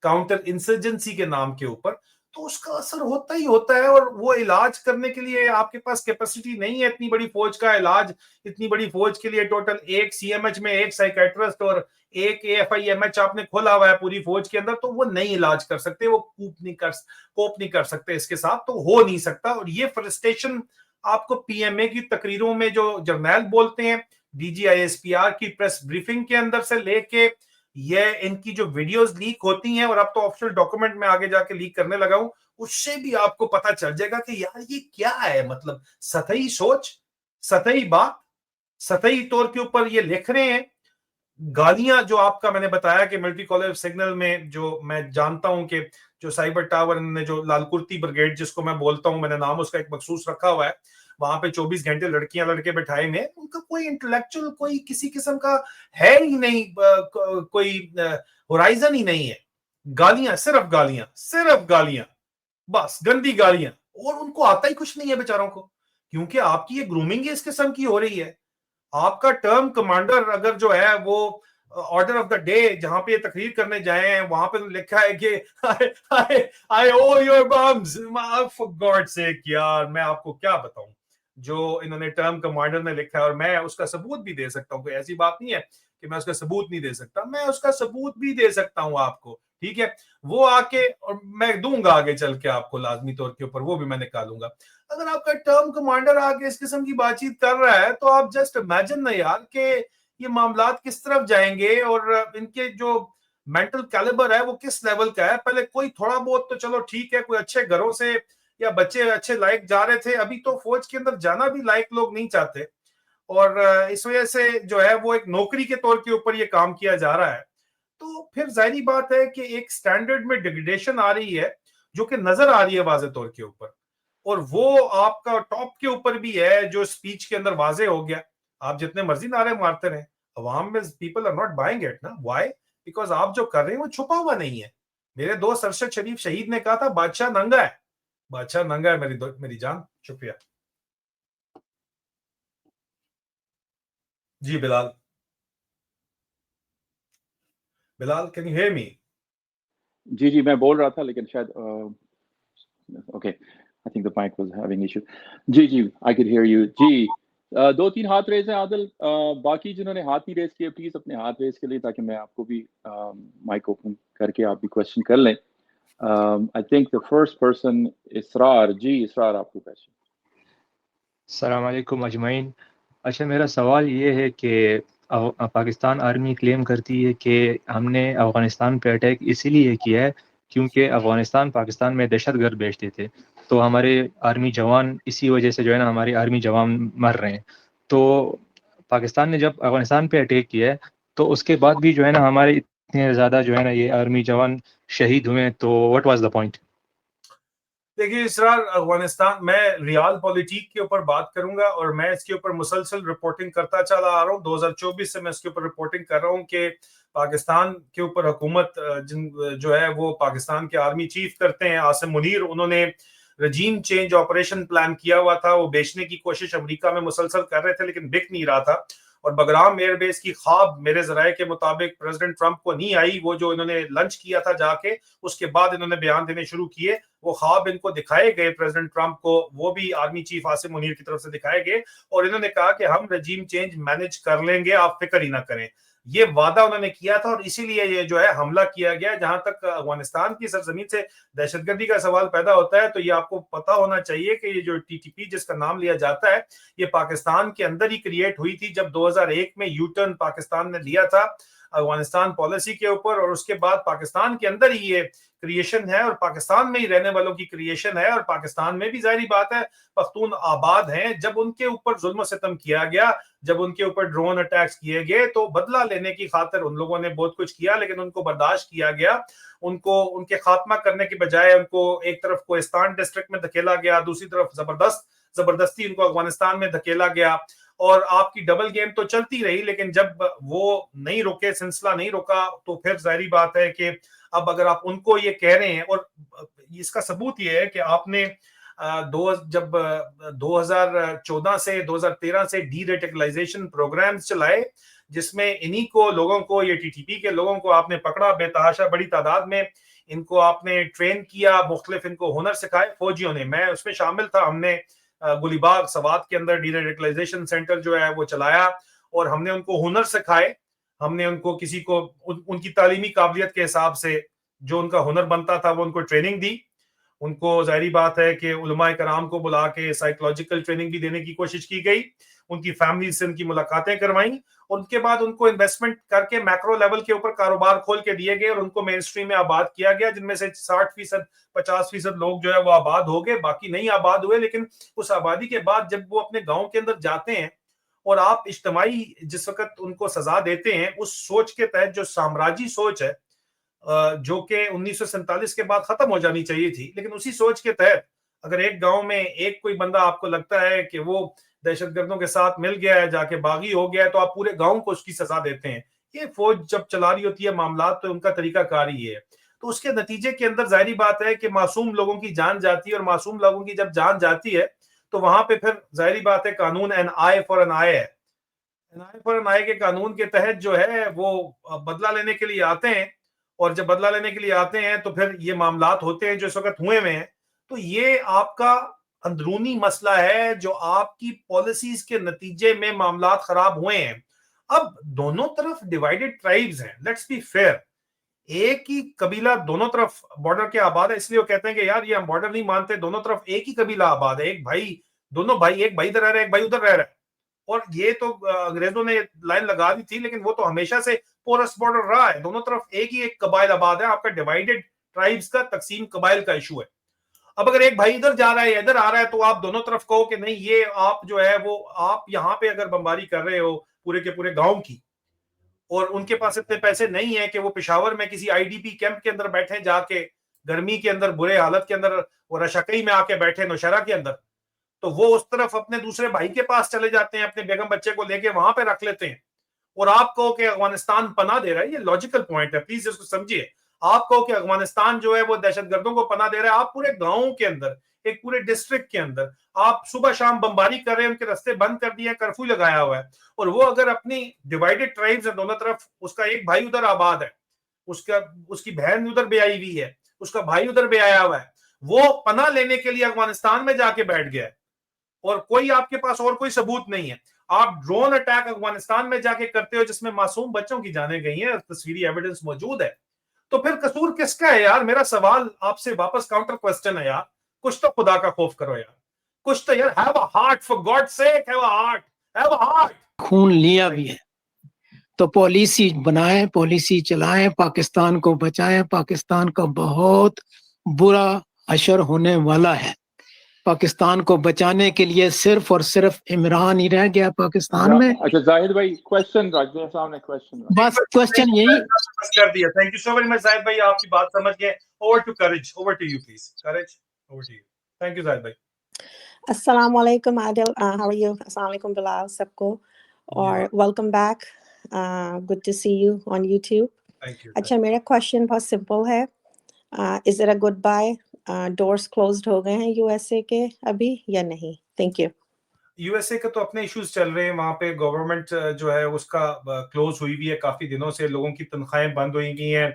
काउंटर इंसर्जेंसी के नाम के ऊपर, तो उसका असर होता ही होता है। और वो इलाज करने के लिए आपके पास कैपेसिटी नहीं है इतनी बड़ी फौज का इलाज। इतनी बड़ी फौज के लिए टोटल एक सीएमएच में एक साइकेट्रिस्ट और एक एएफआईएमएच आपने खोला हुआ है पूरी फौज के अंदर, तो वो नहीं इलाज कर सकते, वो कोप नहीं कर सकते इसके साथ, तो हो नहीं सकता। और ये फ्रस्ट्रेशन आपको पीएमए की तकरीरों में जो जर्नैल बोलते हैं, डीजीआईएसपीआर की प्रेस ब्रीफिंग के अंदर से लेके ये इनकी जो वीडियोस लीक होती हैं, और अब तो ऑफिशियल डॉक्यूमेंट में आगे जाके लीक करने लगा हूं, उससे भी आपको पता चल जाएगा कि यार ये क्या है। मतलब सतही सोच, सतही बात, सतही तौर के ऊपर ये लिख रहे हैं। गालियां जो आपका मैंने बताया कि मल्टी कॉलर सिग्नल में, जो मैं जानता हूं कि जो साइबर टावर ने, जो लालकुर्ती ब्रिगेड जिसको मैं बोलता हूं, मैंने नाम उसका एक मखसूस रखा हुआ है, वहां पे 24 घंटे लड़कियां लड़के बैठाए हैं, उनका कोई इंटेलेक्चुअल कोई किसी किस्म का है ही नहीं, कोई होराइजन ही नहीं है। गालियां, सिर्फ गालियां, सिर्फ गालियां, बस गंदी गालियां। और उनको आता ही कुछ नहीं है बेचारों को, क्योंकि आपकी ये ग्रूमिंग ही इस किस्म की हो रही है। आपका टर्म कमांडर अगर जो है वो ऑर्डर ऑफ द डे जहां पे ये तकरीर करने जाए हैं, वहां पे लिखा है कि I owe your bums, for God sake यार, मैं आपको क्या बताऊं जो इन्होंने टर्म कमांडर ने लिखा है। और मैं उसका सबूत भी दे सकता हूं, कोई ऐसी बात नहीं है कि मैं उसका सबूत नहीं दे सकता, मैं उसका सबूत भी दे सकता हूं आपको, ठीक है। वो आके, और मैं दूंगा आगे चल के आपको लाजमी तौर के ऊपर, वो भी मैं निकालूंगा। अगर आपका टर्म कमांडर आके इस किस्म की बातचीत कर रहा है, तो आप जस्ट इमेजिन ना यार कि ये मामलात किस तरफ जाएंगे, और इनके जो मेंटल कैलिबर है वो किस लेवल का है। पहले कोई थोड़ा बहुत तो चलो ठीक है, कोई अच्छे घरों से या बच्चे अच्छे लायक जा रहे थे, अभी तो फौज के अंदर जाना भी लायक लोग नहीं चाहते। और इस वजह से जो है वो एक नौकरी के तौर के ऊपर ये काम किया जा रहा है। तो फिर जाहिर बात है कि एक स्टैंडर्ड में डिग्रेडेशन आ रही है, जो कि नजर आ रही है वाजे तौर के ऊपर, और वो आपका टॉप के ऊपर भी है जो स्पीच के अंदर वाजे हो गया। आप जितने मर्जी नारे मारते रहे, अवाम में people are not buying it ना। व्हाई? बिकॉज आप जो कर रहे हैं वो छुपा हुआ नहीं है। मेरे दोस्त अरशद शरीफ शहीद ने कहा था बादशाह नंगा है, बादशाह नंगा है मेरी जान। शुक्रिया जी। Bilal, Bilal can you hear me? जी जी, मैं बोल रहा था लेकिन शायद okay, I think the mic was having issue. जी जी, आई कैन हियर यू जी। दो तीन हाथ रेज हैं आदिल, बाकी जिन्होंने हाथ नहीं रेज किए प्लीज अपने हाथ रेज के लिए, ताकि मैं आपको भी माइक ओपन करके आप भी क्वेश्चन कर लें। I think the first person Israr. जी इसरार, आपको क्वेश्चन। अस्सलाम वालेकुम अजमईन। अच्छा, मेरा सवाल ये है कि पाकिस्तान आर्मी क्लेम करती है कि हमने अफ़गानिस्तान पे अटैक इसीलिए किया है क्योंकि अफ़गानिस्तान पाकिस्तान में दहशतगर्द भेजते थे, तो हमारे आर्मी जवान इसी वजह से जो है ना हमारे आर्मी जवान मर रहे हैं। तो पाकिस्तान ने जब अफ़गानिस्तान पे अटैक किया है तो उसके बाद भी जो है ना हमारे इतने ज़्यादा जो है ना ये आर्मी जवान शहीद हुए, तो व्हाट वाज द पॉइंट? देखिए इसरार, अफगानिस्तान, मैं रियाल पॉलिटिक के ऊपर बात करूंगा और मैं इसके ऊपर मुसलसल रिपोर्टिंग करता चला आ रहा हूँ। 2024 से मैं इसके ऊपर रिपोर्टिंग कर रहा हूँ कि पाकिस्तान के ऊपर हुकूमत जो है वो पाकिस्तान के आर्मी चीफ करते हैं आसिम मुनीर। उन्होंने रजीम चेंज ऑपरेशन प्लान किया हुआ था, वो बेचने की कोशिश अमेरिका में मुसलसल कर रहे थे लेकिन बिक नहीं रहा था। और बगराम एयरबेस की ख्वाब मेरे जराये के मुताबिक प्रेसिडेंट ट्रंप को नहीं आई। वो जो इन्होंने लंच किया था जाके, उसके बाद इन्होंने बयान देने शुरू किए। वो ख्वाब इनको दिखाए गए प्रेसिडेंट ट्रंप को, वो भी आर्मी चीफ आसिम मुनीर की तरफ से दिखाए गए, और इन्होंने कहा कि हम रजीम चेंज मैनेज कर लेंगे, आप फिक्र ही ना करें। ये वादा उन्होंने किया था और इसीलिए ये जो है हमला किया गया। जहां तक अफगानिस्तान की सरजमीन से दहशतगर्दी का सवाल पैदा होता है तो ये आपको पता होना चाहिए कि ये जो टीटीपी जिसका नाम लिया जाता है, ये पाकिस्तान के अंदर ही क्रिएट हुई थी जब 2001 में यू टर्न पाकिस्तान ने लिया था अफगानिस्तान पॉलिसी के ऊपर, और उसके बाद पाकिस्तान के अंदर ही ये क्रिएशन है और पाकिस्तान में ही रहने वालों की क्रिएशन है। और पाकिस्तान में भी जाहिर बात है पख्तून आबाद हैं। जब उनके ऊपर जुल्म सितम किया गया, जब उनके ऊपर ड्रोन अटैक्स किए गए, तो बदला लेने की खातिर उन लोगों ने बहुत कुछ किया, लेकिन उनको बर्दाश्त किया गया। उनको उनके खात्मा करने की बजाय उनको एक तरफ कोहिस्तान डिस्ट्रिक्ट में धकेला गया, दूसरी तरफ जबरदस्ती उनको अफगानिस्तान में धकेला गया। और आपकी डबल गेम तो चलती रही, लेकिन जब वो नहीं रुके, सिलसिला नहीं रुका, तो फिर जाहिर बात है कि अब अगर आप उनको ये कह रहे हैं, और इसका सबूत ये है कि आपने जब 2014 से 2013 से डी रेटिकलाइजेशन प्रोग्राम्स चलाए, जिसमें इन्हीं को लोगों को, ये टीटीपी के लोगों को आपने पकड़ा बेतहाशा बड़ी तादाद में, इनको आपने ट्रेन किया, मुख्तलिफ इनको हुनर सिखाए फौजियों ने। मैं उसमें शामिल था। हमने गुलीबाग सवात के अंदर डी रेडिकलाइजेशन सेंटर जो है वो चलाया और हमने उनको हुनर सिखाए। हमने उनको किसी को उनकी तालीमी काबिलियत के हिसाब से जो उनका हुनर बनता था वो उनको ट्रेनिंग दी। उनको जाहिर बात है कि उलमाए कराम को बुला के साइकोलॉजिकल ट्रेनिंग भी देने की कोशिश की गई, उनकी फैमिली से उनकी मुलाकातें करवाई, उनके बाद उनको इन्वेस्टमेंट करके मैक्रो लेवल के ऊपर कारोबार खोल के दिए गए और उनको मेन स्ट्रीम में आबाद किया गया, जिनमें से 60% 50% लोग जो है वो आबाद हो गए, बाकी नहीं आबाद हुए। लेकिन उस आबादी के बाद जब वो अपने गाँव के अंदर जाते हैं और आप इज्तमाई जिस वक्त उनको सजा देते हैं, उस सोच के तहत जो साम्राज्य सोच है, जो कि 1947 के बाद खत्म हो जानी चाहिए थी, लेकिन उसी सोच के तहत अगर एक गांव में एक कोई बंदा आपको लगता है कि वो दहशतगर्दों के साथ मिल गया है, जाके बागी हो गया है, तो आप पूरे गांव को उसकी सजा देते हैं। ये फौज जब चला रही होती है मामला, तो उनका तरीकाकार ही है। तो उसके नतीजे के अंदर जाहिर बात है कि मासूम लोगों की जान जाती है, और मासूम लोगों की जब जान जाती है तो वहां पे फिर जाहिर बात है कानून एन आई फॉर एन आई है। एन आई फॉर एन आई के कानून के तहत जो है वो बदला लेने के लिए आते हैं, और जब बदला लेने के लिए आते हैं तो फिर ये मामलात होते हैं जो इस वक्त हुए हैं। तो ये आपका अंदरूनी मसला है जो आपकी पॉलिसीज के नतीजे में मामलात खराब हुए हैं। अब दोनों तरफ डिवाइडेड ट्राइब्स हैं, लेट्स बी फेयर। एक ही कबीला दोनों तरफ बॉर्डर के आबाद है, इसलिए वो कहते हैं कि यार ये हम बॉर्डर नहीं मानते, दोनों तरफ एक ही कबीला आबाद है, एक भाई, दोनों भाई, एक भाई इधर रह रहा है, एक भाई उधर रह रहा है। और ये तो अंग्रेजों ने लाइन लगा दी थी, लेकिन वो तो हमेशा से पोरस बॉर्डर रहा है, दोनों तरफ एक ही एक कबाइल आबाद है। आपका डिवाइडेड ट्राइब्स का, तकसीम कबाइल का इशू है। अब अगर एक भाई इधर जा रहा है या इधर आ रहा है, तो आप दोनों तरफ कहो कि नहीं, ये आप जो है वो आप यहाँ पे अगर बमबारी कर रहे हो पूरे के पूरे गांव की, और उनके पास इतने पैसे नहीं है कि वो पेशावर में किसी आईडीपी कैंप के अंदर बैठे जाके, गर्मी के अंदर बुरे हालत के अंदर वो रशाकई में आके बैठे नौशहरा के अंदर, तो वो उस तरफ अपने दूसरे भाई के पास चले जाते हैं, अपने बेगम बच्चे को लेके वहां पे रख लेते हैं। और आप कहो कि अफगानिस्तान पनाह दे रहा है, ये लॉजिकल पॉइंट है, प्लीज इसको समझिए। आप कहो कि अफगानिस्तान जो है वो दहशतगर्दों को पनाह दे रहा है, आप पूरे गांव के अंदर, एक पूरे डिस्ट्रिक्ट के अंदर आप सुबह शाम बमबारी कर रहे हैं, उनके रास्ते बंद कर दिए, कर्फ्यू लगाया हुआ है। और वो अगर अपनी डिवाइडेड ट्राइब्स है दोनों तरफ, उसका एक भाई उधर आबाद है, उसका उसकी बहन उधर ब्याई हुई है, उसका भाई उधर ब्याया हुआ है, वो पनाह लेने के लिए अफगानिस्तान में जाके बैठ गया है और कोई आपके पास और कोई सबूत नहीं है। आप ड्रोन अटैक अफगानिस्तान में जाके करते हो जिसमें मासूम बच्चों की जानें गई हैं, तस्वीरी एविडेंस मौजूद है। तो फिर कसूर किसका है यार? मेरा सवाल आपसे वापस काउंटर क्वेश्चन है यार, कुछ तो खुदा का खौफ करो यार, कुछ तो यार, have a heart, for God sec, have a heart, have a heart. खून लिया भी है तो पॉलिसी बनाएं, पॉलिसी चलाएं, पाकिस्तान को बचाएं। पाकिस्तान का बहुत बुरा असर होने वाला है। पाकिस्तान को बचाने के लिए सिर्फ और सिर्फ इमरान ही रह गया पाकिस्तान में। अच्छा जाहिद भाई, क्वेश्चन राजा साहब ने क्वेश्चन बस क्वेश्चन यही कर दिया। Thank you so very much Zahid भाई, आपकी बात समझ गए। Over to Courage, over to you please. Courage, over to you. Thank you Zahid भाई। Assalamu alaikum, Adil. How are you? Assalamu alaikum, Bilal, सबको, और welcome back. Good to see you on YouTube. Thank you. अच्छा, मेरा क्वेश्चन बहुत सिंपल है. Is it a goodbye? Doors closed हो गए हैं USA के अभी या नहीं? Thank you. यूएसए के तो अपने इश्यूज चल रहे हैं, वहां पे गवर्नमेंट जो है उसका क्लोज हुई हुई है काफी दिनों से, लोगों की तनख्वाहें बंद हुई हुई हैं,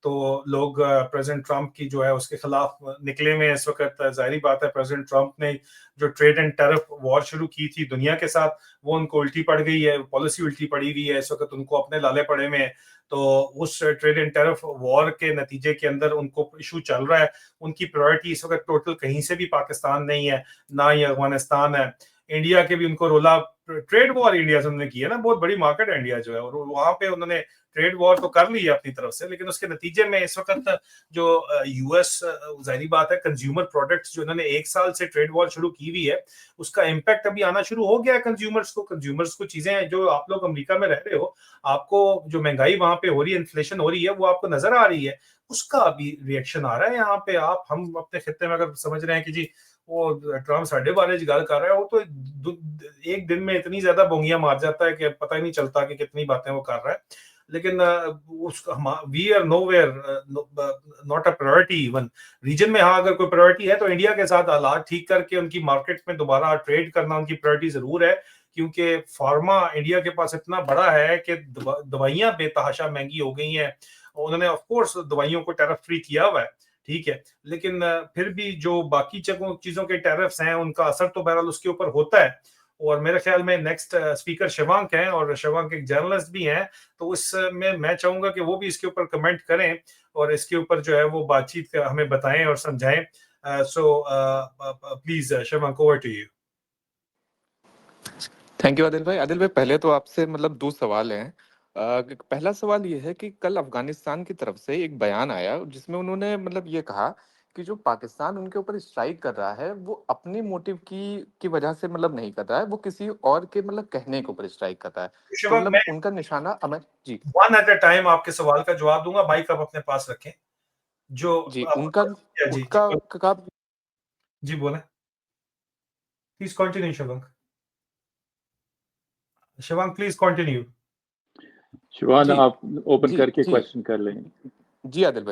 तो लोग प्रेसिडेंट ट्रंप की जो है उसके खिलाफ निकले हुए हैं इस वक्त। जाहिर बात है प्रेसिडेंट ट्रंप ने जो ट्रेड एंड टैरिफ वॉर शुरू की थी दुनिया के साथ, वो उनको उल्टी पड़ गई है, पॉलिसी उल्टी पड़ी हुई है इस वक्त, उनको अपने लाले पड़े में। तो उस ट्रेड एंड टैरिफ वॉर के नतीजे के अंदर उनको इशू चल रहा है। उनकी प्रायोरिटी इस वक्त टोटल कहीं से भी पाकिस्तान नहीं है, ना ही अफगानिस्तान है। इंडिया के भी उनको रोला, ट्रेड वॉर इंडिया से उन्होंने किया ना, बहुत बड़ी मार्केट है इंडिया जो है, और वहां पे उन्होंने ट्रेड वॉर तो कर ली है अपनी तरफ से, लेकिन उसके नतीजे में इस वक्त जो यूएस, जाहिर बात है कंज्यूमर प्रोडक्ट्स जो इन्होंने 1 साल से ट्रेड वॉर शुरू की हुई है, उसका इम्पैक्ट अभी आना शुरू हो गया है कंज्यूमर्स को चीजें जो आप लोग अमेरिका में रह रहे हो, आपको जो महंगाई वहां पे हो रही है, इन्फ्लेशन हो रही है, वो आपको नजर आ रही है, उसका अभी रिएक्शन आ रहा है यहाँ पे। आप हम अपने खित्ते में अगर समझ रहे हैं कि जी वो ट्रम्प साढ़े बारे गल कर रहा है, वो तो एक दिन में इतनी ज्यादा बोंगियां मार जाता है कि पता ही नहीं चलता कि कितनी बातें वो कर रहा है। लेकिन उसका we are nowhere not a priority even region में। हाँ, अगर कोई प्रायोरिटी है तो इंडिया के साथ हालात ठीक करके उनकी मार्केट में दोबारा ट्रेड करना उनकी प्रायोरिटी जरूर है, क्योंकि फार्मा इंडिया के पास इतना बड़ा है कि दवाइयां बेतहाशा महंगी हो गई हैं। उन्होंने ऑफ कोर्स दवाइयों को टैरिफ फ्री किया हुआ है, ठीक है, लेकिन फिर भी जो बाकी चीजों के टैरिफ्स हैं उनका असर तो बहरहाल उसके ऊपर होता है। और मेरे ख्याल में नेक्स्ट स्पीकर शिवांक हैं, और शिवांक एक जर्नलिस्ट भी हैं, तो उसमें मैं चाहूंगा कि वो भी इसके ऊपर कमेंट करें और इसके ऊपर जो है वो बातचीत हमें बताएं और समझाएं। So please Shivank, over to you. Thank you Adil भाई। आदिल भाई, पहले तो आपसे मतलब 2 सवाल हैं। पहला सवाल ये है कि कल अफगानिस्तान की तरफ से एक बयान आया जिसमें उन्होंने मतलब ये कहा कि जो पाकिस्तान उनके ऊपर स्ट्राइक कर रहा है वो अपने मोटिव की वजह से मतलब नहीं कर रहा है, वो किसी और के मतलब कहने के ऊपर स्ट्राइक कर रहा है। तो शिवांक, मतलब मैं उनका निशाना Amar ji one at a time आपके सवाल का जवाब दूंगा, माइक आप अपने पास रखें। जो जी उनका जी उनका जी बोले, please continue Shivank. Shivank please continue. Shivan, जी आप ओपन जी करके जी क्वेश्चन कर लें। जी आदिल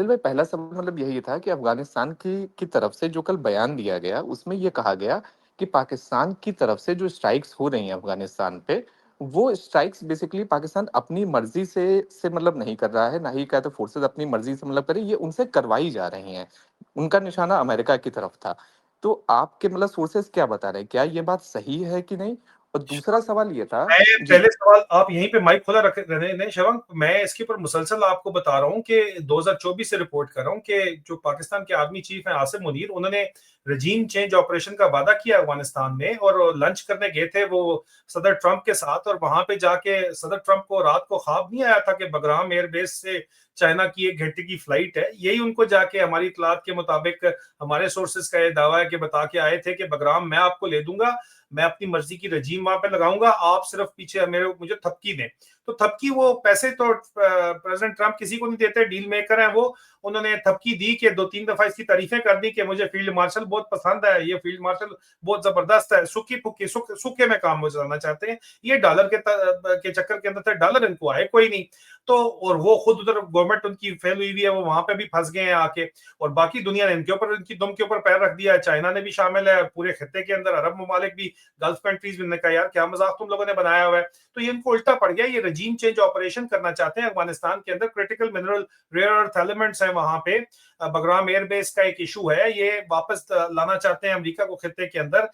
भाई, पहला सवाल मतलब यही था कि अफगानिस्तान की तरफ से जो कल बयान दिया गया उसमें ये कहा गया कि पाकिस्तान की तरफ से जो स्ट्राइक्स हो रही हैं अफगानिस्तान पे, वो स्ट्राइक्स बेसिकली पाकिस्तान अपनी मर्जी से मतलब नहीं कर रहा है, ना ही क्या तो फोर्सेस अपनी मर्जी से मतलब करे, ये उनसे करवाई जा रही हैं। उनका निशाना अमेरिका की तरफ था। तो आपके मतलब सोर्सेस क्या बता रहे हैं, क्या ये बात सही है कि नहीं? और दूसरा सवाल ये था मैं जी पहले सवाल, आप यहीं पे माइक खुला रख रहे हैं शिवांक, मैं इसके ऊपर मुसलसल आपको बता रहा हूं कि 2024 से रिपोर्ट कर रहा हूं कि जो पाकिस्तान के आर्मी चीफ हैं आसिम मुनीर, उन्होंने रजीम चेंज ऑपरेशन का वादा किया अफगानिस्तान में और लंच करने गए थे वो सदर ट्रंप के साथ, और वहां पे जाके सदर ट्रंप को रात को ख्वाब नहीं आया था कि बगराम एयरबेस से चाइना की 1 घंटे की फ्लाइट है। यही उनको जाके हमारी इतलात के मुताबिक हमारे सोर्सेज का ये दावा है कि बता के आए थे कि बगराम मैं आपको ले दूंगा, मैं अपनी मर्जी की रजीम वहां पे लगाऊंगा, आप सिर्फ पीछे मुझे थपकी दें। तो थपकी, वो पैसे तो प्रेसिडेंट ट्रंप किसी को नहीं देते, डील मेकर हैं वो, उन्होंने थपकी दी कि 2-3 दफा इसकी तारीफें कर दी कि मुझे फील्ड मार्शल बहुत पसंद है, ये फील्ड मार्शल बहुत जबरदस्त है, सूखी फुकी सूखे में काम चलाना चाहते हैं, ये डॉलर के चक्कर के अंदर थे, डॉलर इनको आए कोई नहीं। तो और वो खुद उधर गवर्नमेंट उनकी फेल हुई है, वो वहां पे भी फंस गए हैं आके, और बाकी दुनिया ने इनके ऊपर, इनकी दुम के ऊपर पैर रख दिया है। चाइना ने भी शामिल है पूरे खत्ते के अंदर, अरब ममालिक भी, गल्फ कंट्रीज ने कहा यार क्या मजाक तुम लोगों ने बनाया हुआ है। तो ये इनको उल्टा पड़ गया, ये रजीम चेंज ऑपरेशन करना चाहते हैं अफगानिस्तान के अंदर, critical mineral rare earth elements हैं वहां पे, बगराम एयरबेस का एक इशू है, ये वापस लाना चाहते हैं अमेरिका को खत्ते के अंदर।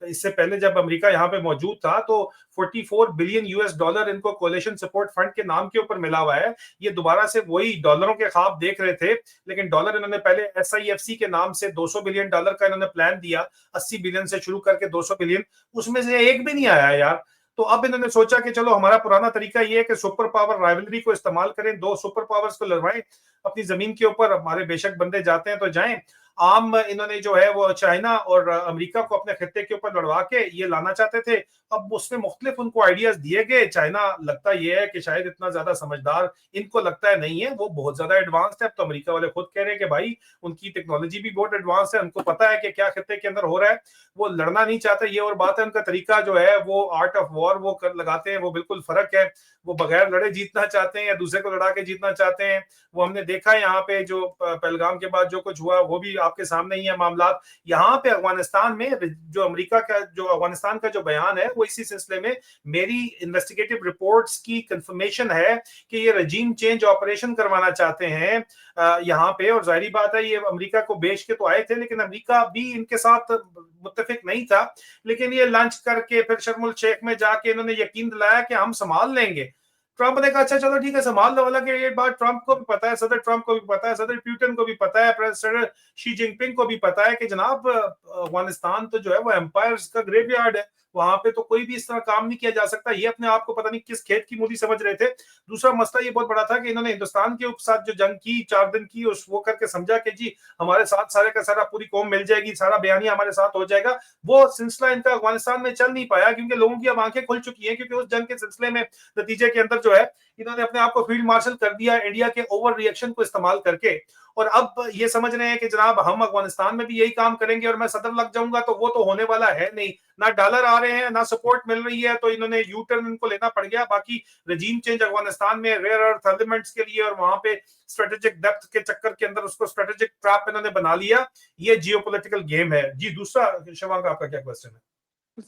इससे पहले जब अमेरिका यहाँ पे मौजूद था तो 44 बिलियन US डॉलर इनको कोलिशन सपोर्ट फंड के नाम के ऊपर मिला हुआ है। ये दोबारा से वही डॉलरों के ख्वाब देख रहे थे, लेकिन डॉलर इन्होंने पहले SIFC के नाम से 200 बिलियन डॉलर का इन्होंने प्लान दिया, 80 बिलियन से शुरू करके 200 बिलियन, उसमें से एक भी नहीं आया यार। तो अब इन्होंने सोचा कि चलो हमारा पुराना तरीका ये है कि सुपर पावर राइवलरी को इस्तेमाल करें, दो सुपर पावर्स को लड़वाएं अपनी जमीन के ऊपर, हमारे बेशक बंदे जाते हैं तो जाएं। आम इन्होंने जो है वो चाइना और अमेरिका को अपने खत्ते के ऊपर लड़वा के ये लाना चाहते थे। अब उसमें मुख्तलिफ उनको आइडियाज दिए गए। चाइना लगता ये है कि शायद इतना ज्यादा समझदार इनको लगता है नहीं है, वो बहुत ज्यादा एडवांस्ड है। अब तो अमेरिका वाले खुद कह रहे हैं कि भाई उनकी टेक्नोलॉजी भी बहुत एडवांस है, उनको पता है कि क्या खत्ते के अंदर हो रहा है, वो लड़ना नहीं चाहते। ये और बात है, उनका तरीका जो है वो आर्ट ऑफ वॉर वो लगाते हैं, वो बिल्कुल फर्क है। वो बगैर लड़े जीतना चाहते हैं या दूसरे को लड़ा के जीतना चाहते हैं। वो हमने देखा है यहाँ पे जो पहलगाम के बाद जो कुछ हुआ वो भी आपके सामने ही है मामला। यहाँ पे अफगानिस्तान में जो अमेरिका का जो अफगानिस्तान का जो बयान है वो इसी सिलसिले में मेरी इन्वेस्टिगेटिव रिपोर्ट्स की कंफर्मेशन है कि ये रजीम चेंज ऑपरेशन करवाना चाहते हैं यहाँ पे। और जाहिर बात है ये अमेरिका को बेच के तो आए थे, लेकिन अमेरिका भी इनके साथ मुत्तफिक नहीं था। लेकिन ये लंच करके फिर शर्मुल शेख में जाके इन्होंने यकीन दिलाया कि हम संभाल लेंगे। ट्रंप ने कहा अच्छा चलो ठीक है संभाल लो, हालांकि ये बात ट्रंप को भी पता है, सदर ट्रंप को भी पता है, सदर पुतिन को भी पता है, प्रेसिडेंट शी जिनपिंग को भी पता है कि जनाब अफगानिस्तान तो जो है वो एम्पायर्स का ग्रेवयार्ड है, वहां पे तो कोई भी इस तरह काम नहीं किया जा सकता। ये अपने आप को पता नहीं किस खेत की मूली समझ रहे थे। दूसरा मसला ये बहुत बड़ा था कि इन्होंने हिंदुस्तान के साथ जो जंग की 4 दिन की, उस वो करके समझा कि जी हमारे साथ सारे का सारा पूरी कौम मिल जाएगी, सारा बयानिया हमारे साथ हो जाएगा। वो सिलसिला इनका अफगानिस्तान में चल नहीं पाया क्योंकि लोगों की अब आंखें खुल चुकी हैं, क्योंकि उस जंग के सिलसिले में नतीजे के अंदर जो है इन्होंने अपने आप को फील्ड मार्शल कर दिया इंडिया के ओवर रिएक्शन को इस्तेमाल करके। और अब ये समझ रहे हैं कि जनाब हम अफगानिस्तान में भी यही काम करेंगे और मैं सदर लग जाऊंगा, तो वो तो होने वाला है नहीं। ना डॉलर आ रहे हैं ना सपोर्ट मिल रही है, तो इन्होंने यू टर्न इनको लेना पड़ गया। बाकी रजीम चेंज अफगानिस्तान में रेयर अर्थ एलिमेंट्स के लिए और वहां पे स्ट्रेटेजिक डेप्थ के चक्कर के अंदर उसको स्ट्रेटेजिक ट्रैप इन्होंने बना लिया। ये जियोपॉलिटिकल गेम है। जी दूसरा शिवांग आपका क्या क्वेश्चन है?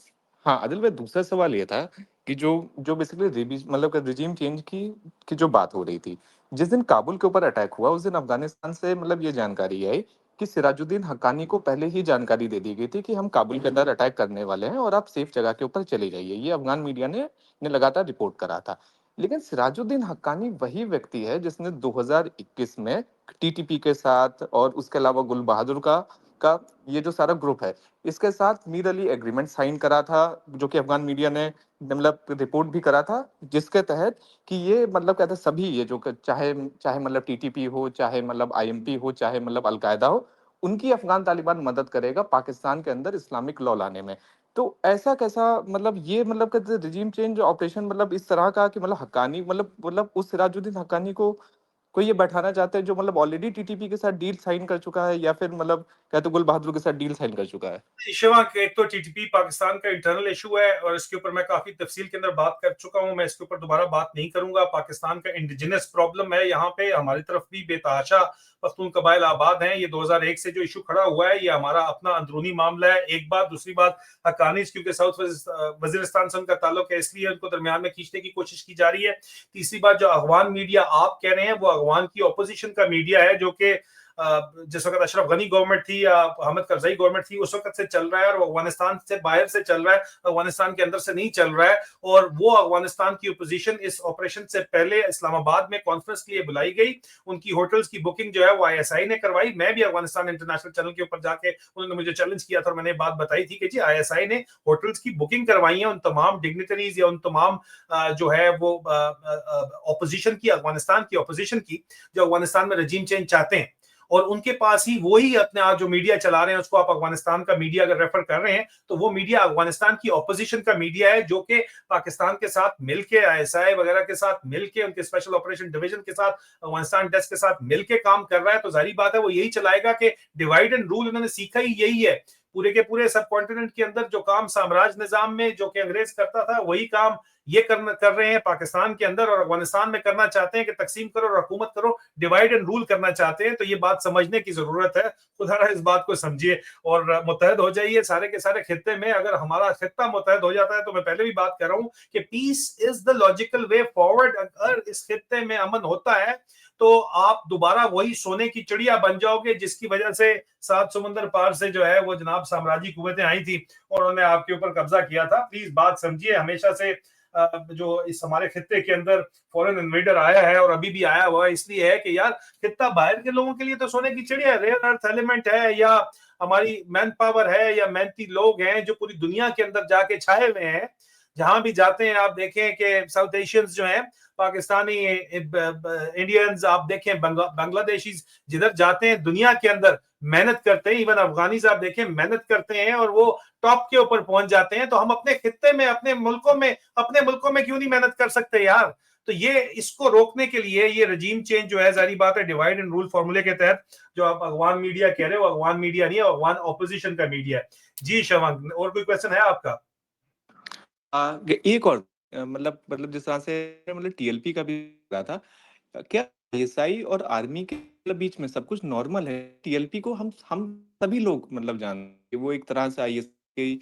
हाँ आदिल भाई, दूसरा सवाल ये था कि जो जो बेसिकली मतलब रिजीम चेंज की जो बात हो रही थी, जिस दिन काबुल के ऊपर अटैक हुआ उस दिन अफगानिस्तान से मतलब ये जानकारी आई कि सिराजुद्दीन हक्कानी को पहले ही जानकारी दे दी गई थी कि हम काबुल के अंदर अटैक करने वाले हैं और आप सेफ जगह के ऊपर चले जाइए। ये अफगान मीडिया ने लगातार रिपोर्ट करा था। लेकिन सिराजुद्दीन हक्कानी वही व्यक्ति है जिसने 2021 में टीटीपी के साथ और उसके अलावा गुल बहादुर का ये जो सारा ग्रुप है इसके साथ मीर अली एग्रीमेंट साइन करा था, जो कि अफगान मीडिया ने मतलब रिपोर्ट भी करा था, जिसके तहत कि ये मतलब कहते हैं सभी ये जो चाहे चाहे मतलब टीटीपी हो, चाहे मतलब आईएमपी हो, चाहे मतलब अलकायदा हो, उनकी अफगान तालिबान मदद करेगा पाकिस्तान के अंदर इस्लामिक लॉ लाने में। तो ऐसा कैसा मतलब ये मतलब कहते रिजीम चेंज ऑपरेशन मतलब इस तरह का कि मतलब हक्कानी मतलब उस सिराजुद्दीन हक्कानी को ये बैठाना चाहते हैं जो मतलब ऑलरेडी टीटीपी के साथ डील साइन कर चुका है, या फिर मतलब कहते गुल बहादुर के साथ डील साइन कर चुका है? शिवांग, एक तो टीटीपी पाकिस्तान का इंटरनल इशू है और इसके ऊपर मैं काफी तफसील के अंदर बात कर चुका हूं, मैं इसके ऊपर दोबारा बात नहीं करूंगा। पाकिस्तान का इंडिजिनस प्रॉब्लम है यहाँ पे, हमारी तरफ भी बेतहाशा पख्तून कबाइल आबाद हैं। ये 2001 से जो इशू खड़ा हुआ है ये हमारा अपना अंदरूनी मामला है। एक बात, दूसरी बात हक्कानीज क्योंकि साउथ वजीरिस्तान से उनका ताल्लुक है इसलिए उनको दरमियान में खींचने की कोशिश की जा रही है। तीसरी बात, जो अफगान मीडिया आप कह रहे हैं वो अफगान की ऑपोजिशन का मीडिया है जो कि जिस वक्त अशरफ गनी गवर्नमेंट थी या अहमद करजई गवर्नमेंट थी उस वक्त से चल रहा है, और अफगानिस्तान से बाहर से चल रहा है, अफगानिस्तान के अंदर से नहीं चल रहा है। और वो अफगानिस्तान की ओपोजिशन इस ऑपरेशन से पहले इस्लामाबाद में कॉन्फ्रेंस के लिए बुलाई गई, उनकी होटल्स की बुकिंग जो है वो ISI ने करवाई। मैं भी अफगानिस्तान इंटरनेशनल चैनल के ऊपर जाके उन्होंने मुझे चैलेंज किया था और मैंने बात बताई थी कि जी ISI ने होटल्स की बुकिंग करवाई है उन तमाम डिग्निटरीज या उन तमाम जो है वो ऑपोजिशन की, अफगानिस्तान की ऑपोजिशन की, जो अफगानिस्तान में रजीम चेंज चाहते हैं। और उनके पास ही वही अपने आप जो मीडिया चला रहे हैं, उसको आप अफगानिस्तान का मीडिया अगर रेफर कर रहे हैं तो वो मीडिया अफगानिस्तान की ऑपोजिशन का मीडिया है, जो कि पाकिस्तान के साथ मिलके, ISI वगैरह के साथ मिलके, उनके स्पेशल ऑपरेशन डिवीजन के साथ, अफगानिस्तान डेस्क के साथ मिलके काम कर रहा है। तो जाहिर बात है वो यही चलाएगा कि डिवाइड एंड रूल उन्होंने सीखा ही यही है। पूरे के पूरे सब कॉन्टिनेंट के अंदर जो काम साम्राज्य निजाम में जो कि अंग्रेज करता था, वही काम ये कर रहे हैं पाकिस्तान के अंदर, और अफगानिस्तान में करना चाहते हैं कि तकसीम करो और हुकूमत करो, डिवाइड एंड रूल करना चाहते हैं। तो ये बात समझने की जरूरत है, खुदा इस बात को समझिए और मुत्तहद हो जाइए सारे के सारे खित्ते में। अगर हमारा खित्ता मुत्तहद हो जाता है, तो मैं पहले भी बात कर रहा हूँ कि peace is the logical way forward. अगर इस खित्ते में अमन होता है तो आप दोबारा वही सोने की चिड़िया बन जाओगे जिसकी वजह से 7 समुंदर पार से जो है वो जनाब साम्राज्यी कुव्वतें आई थी और उन्होंने आपके ऊपर कब्जा किया था। प्लीज बात समझिए। हमेशा से जो इस हमारे खित्ते के अंदर फॉरेन इन्वेडर आया है और अभी भी आया हुआ है, इसलिए है कि यार खित्ता बाहर के लोगों के लिए तो सोने की चिड़िया, रेयर अर्थ एलिमेंट है, या हमारी मैन पावर है, या मेहनती लोग हैं जो पूरी दुनिया के अंदर जाके छाए हुए हैं। जहां भी जाते हैं आप देखें कि साउथ एशियंस जो हैं, पाकिस्तानी, इंडियंस, आप देखें बांग्लादेशीज, जिधर जाते हैं दुनिया के अंदर मेहनत करते हैं। इवन अफगानीज आप देखें मेहनत करते हैं और वो टॉप के ऊपर पहुंच जाते हैं। तो हम अपने खित्ते में, अपने मुल्कों में क्यों नहीं मेहनत कर सकते यार? तो ये इसको रोकने के लिए ये रजीम चेंज जो है, जारी बात है, डिवाइड एंड रूल फॉर्मूले के तहत, जो आप अफगान मीडिया कह रहे हो, अफगान मीडिया नहीं है, अफगान ऑपोजिशन का मीडिया है। जी शवंग, और कोई क्वेश्चन है आपका? एक और मतलब जिस तरह से मतलब TLP का भी रहा था, क्या ISI और आर्मी के बीच में सब कुछ नॉर्मल है? TLP को हम सभी लोग मतलब जानते हैं, वो एक तरह से ISI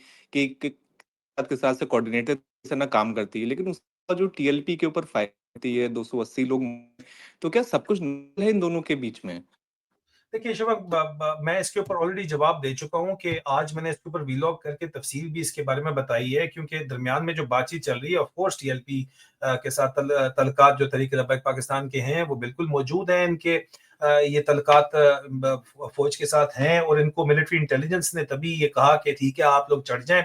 के साथ से कोऑर्डिनेटर से ना काम करती है, लेकिन उसका जो TLP के ऊपर फाइट होती है 280 लोग, तो क्या सब कुछ नॉर्मल है इन दोनों के बीच में? देखिए शवक, मैं इसके ऊपर ऑलरेडी जवाब दे चुका हूं कि आज मैंने इसके ऊपर वीलॉग करके तफसील भी इसके बारे में बताई है, क्योंकि दरमियान में जो बातचीत चल रही है, ऑफ कोर्स TLP के साथ तलकात जो तरीके लबैक पाकिस्तान के हैं वो बिल्कुल मौजूद हैं। इनके ये तलकात फौज के साथ हैं और इनको मिलिट्री इंटेलिजेंस ने तभी ये कहा कि ठीक है आप लोग चढ़ जाएं।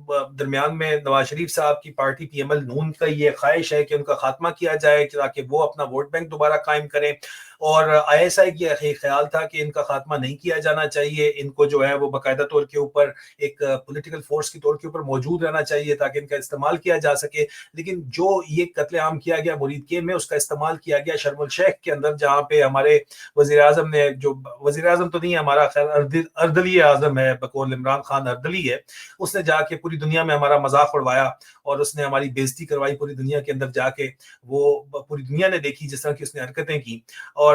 दरमियान में नवाज शरीफ साहब की पार्टी PML नून का ये ख्वाहिश है कि उनका खात्मा किया जाए ताकि वो अपना वोट बैंक दोबारा कायम करें, और ISI की ख्याल था कि इनका खात्मा नहीं किया जाना चाहिए, इनको जो है वो बाकायदा तौर के ऊपर एक पॉलिटिकल फोर्स के तौर के ऊपर मौजूद रहना चाहिए ताकि इनका इस्तेमाल किया जा सके। लेकिन जो ये कत्लेआम किया गया मुरीद के में, उसका इस्तेमाल किया गया शर्म शेख के अंदर, जहाँ पे हमारे वजीर आजम ने, जो वजीर आजम तो नहीं है हमारा, खैर अर्दली आजम है, बकौल इमरान खान अर्दली है, उसने जाके पूरी दुनिया में हमारा मजाक उड़वाया और उसने हमारी बेइज्जती करवाई पूरी दुनिया के अंदर जाके। वो पूरी दुनिया ने देखी जिस तरह की उसने हरकतें की, और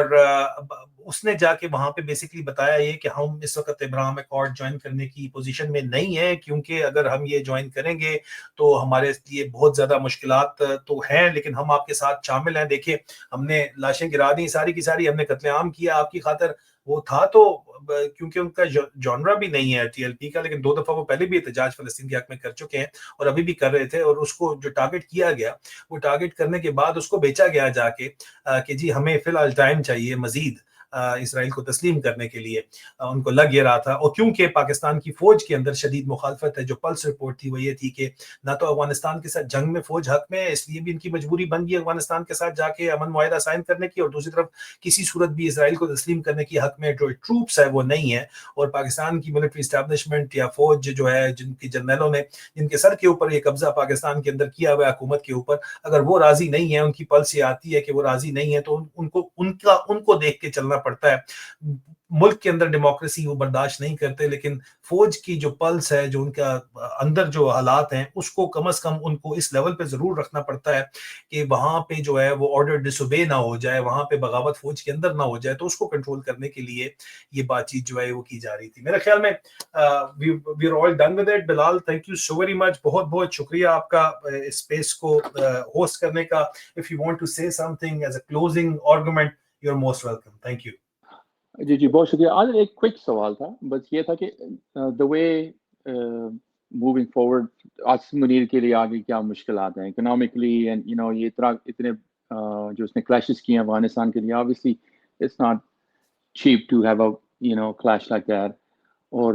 उसने जाके वहां पे बेसिकली बताया ये कि हम इस वक्त इब्राहिम अकॉर्ड ज्वाइन करने की पोजीशन में नहीं है, क्योंकि अगर हम ये ज्वाइन करेंगे तो हमारे लिए बहुत ज्यादा मुश्किलात तो हैं, लेकिन हम आपके साथ शामिल हैं। देखिए हमने लाशें गिरा दी सारी की सारी, हमने कत्लेआम किया आपकी खातिर, वो था तो क्योंकि उनका जॉनरा भी नहीं है TLP का, लेकिन 2 दफा वो पहले भी एहतजाज फलस्तीन के हक में कर चुके हैं और अभी भी कर रहे थे, और उसको जो टारगेट किया गया, वो टारगेट करने के बाद उसको बेचा गया जाके कि जी हमें फिलहाल टाइम चाहिए मजीद इसराइल को तस्लीम करने के लिए। उनको लग ये रहा था, और क्योंकि पाकिस्तान की फौज के अंदर शदीद मुखालफत है, जो पल्स रिपोर्ट थी वो ये थी कि ना तो अफगानिस्तान के साथ जंग में फौज हक में है, इसलिए भी इनकी मजबूरी बन गई अफगानिस्तान के साथ जाके अमन मुआहिदा साइन करने की, और दूसरी तरफ किसी सूरत भी इसराइल को तस्लीम करने की हक में जो ट्रूप्स है वो नहीं है। और पाकिस्तान की मिलिट्री इस्टेब्लिशमेंट या फौज जो है, जिनकी जनरलों ने, जिनके सर के ऊपर ये कब्जा पाकिस्तान के अंदर किया हुआ है हुकूमत के ऊपर, अगर वो राजी नहीं है, उनकी पल्स ये आती है कि वो राजी नहीं है, तो उनको देख के चलना पड़ता है। मुल्क के अंदर डेमोक्रेसी वो बर्दाश्त नहीं करते, लेकिन फौज की जो पल्स है, जो उनका अंदर जो हालात हैं, उसको कम से कम उनको इस लेवल पे जरूर रखना पड़ता है कि वहां पे जो है वो ऑर्डर डिसोबे ना हो जाए, वहां पे बगावत फौज के अंदर ना हो जाए। तो उसको कंट्रोल करने के लिए ये बातचीत जो है वो की जा रही थी। मेरे ख्याल में we are all done with it. Bilal, thank you so very much, बहुत बहुत शुक्रिया आपका स्पेस को होस्ट करने का। If you want to say something as a closing argument, you are most welcome. Thank you. जी जी बहुत शुक्रिया। आज एक क्विक सवाल था, बस ये था कि the way moving forward Asim Munir के लिए आगे क्या मुश्किल आते हैं इकोनॉमिकली एंड यू नो, ये इतने जो उसने क्लैशेस किए हैं अफगानिस्तान के लिए, obviously it's not cheap to have a clash like that, or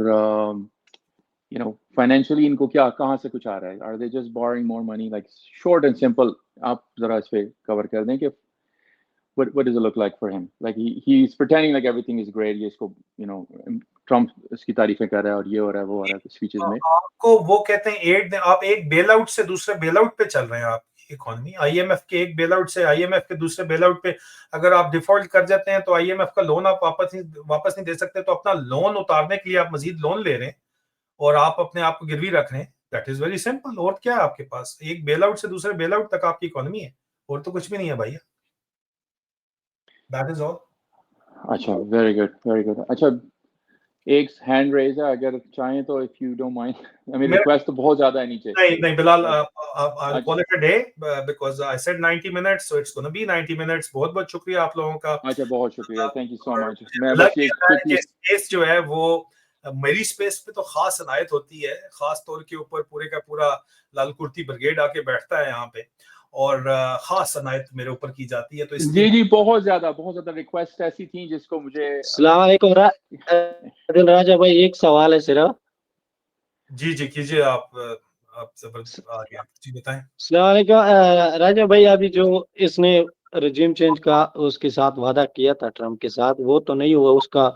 financially इनको क्या कहाँ से कुछ आ रहा है? Are they just borrowing more money? Like short and simple, आप जरा इस पे cover कर दें कि what does it look like for him? Like he's pretending like everything is great, ये इसको Trump इसकी तारीफें कर रहा है और ये हो रहा है वो हो रहा है स्पीचेस में। आपको वो कहते हैं एड, आप एक बेल आउट से दूसरे बेल आउट पे चल रहे हैं आप इकोनॉमी। आईएमएफ के एक बेल आउट से आईएमएफ के दूसरे बेल आउट पे अगर आप डिफॉल्ट कर जाते हैं तो आईएमएफ का लोन आप वापस नहीं दे सकते, तो अपना लोन उतारने के लिए आप मजीद लोन ले रहे हैं और आप अपने आप को गिरवी रख रहे हैं। That is very simple. और क्या है आपके पास? एक बेल आउट से दूसरे बेल आउट तक आपकी इकोनॉमी है, और तो कुछ भी नहीं है भैया। That is all. अच्छा, वेरी गुड वेरी गुड। अच्छा, एक हैंड रेज है, अगर चाहें तो, if you don't mind. I mean request तो बहुत ज्यादा है नीचे। नहीं Bilal, I'll call it a day because I said 90 minutes, so it's going to be 90 minutes। बहुत बहुत शुक्रिया आप लोगों का। अच्छा, बहुत शुक्रिया, थैंक यू सो मच। मैं लग बस ये रहा है क्विकली कि स्पेस जो है वो मेरी स्पेस पे तो खास अनायत होती है, खास तौर के ऊपर पूरे का पूरा लाल कुर्ती ब्रिगेड आके बैठता है यहाँ पे, और खास अनायत मेरे ऊपर की जाती है। तो जी जी बहुत ज्यादा रिक्वेस्ट ऐसी थी जिसको मुझे अस्सलाम वालेकुम आदिल राजा भाई, एक सवाल है सिर्फ। जी जी कीजिए आप जबरदस्त आ गया, जी बताएं। अस्सलाम वालेकुम राजा भाई, अभी जो इसने रजीम चेंज का उसके साथ वादा किया था ट्रम्प के साथ, वो तो नहीं हुआ उसका,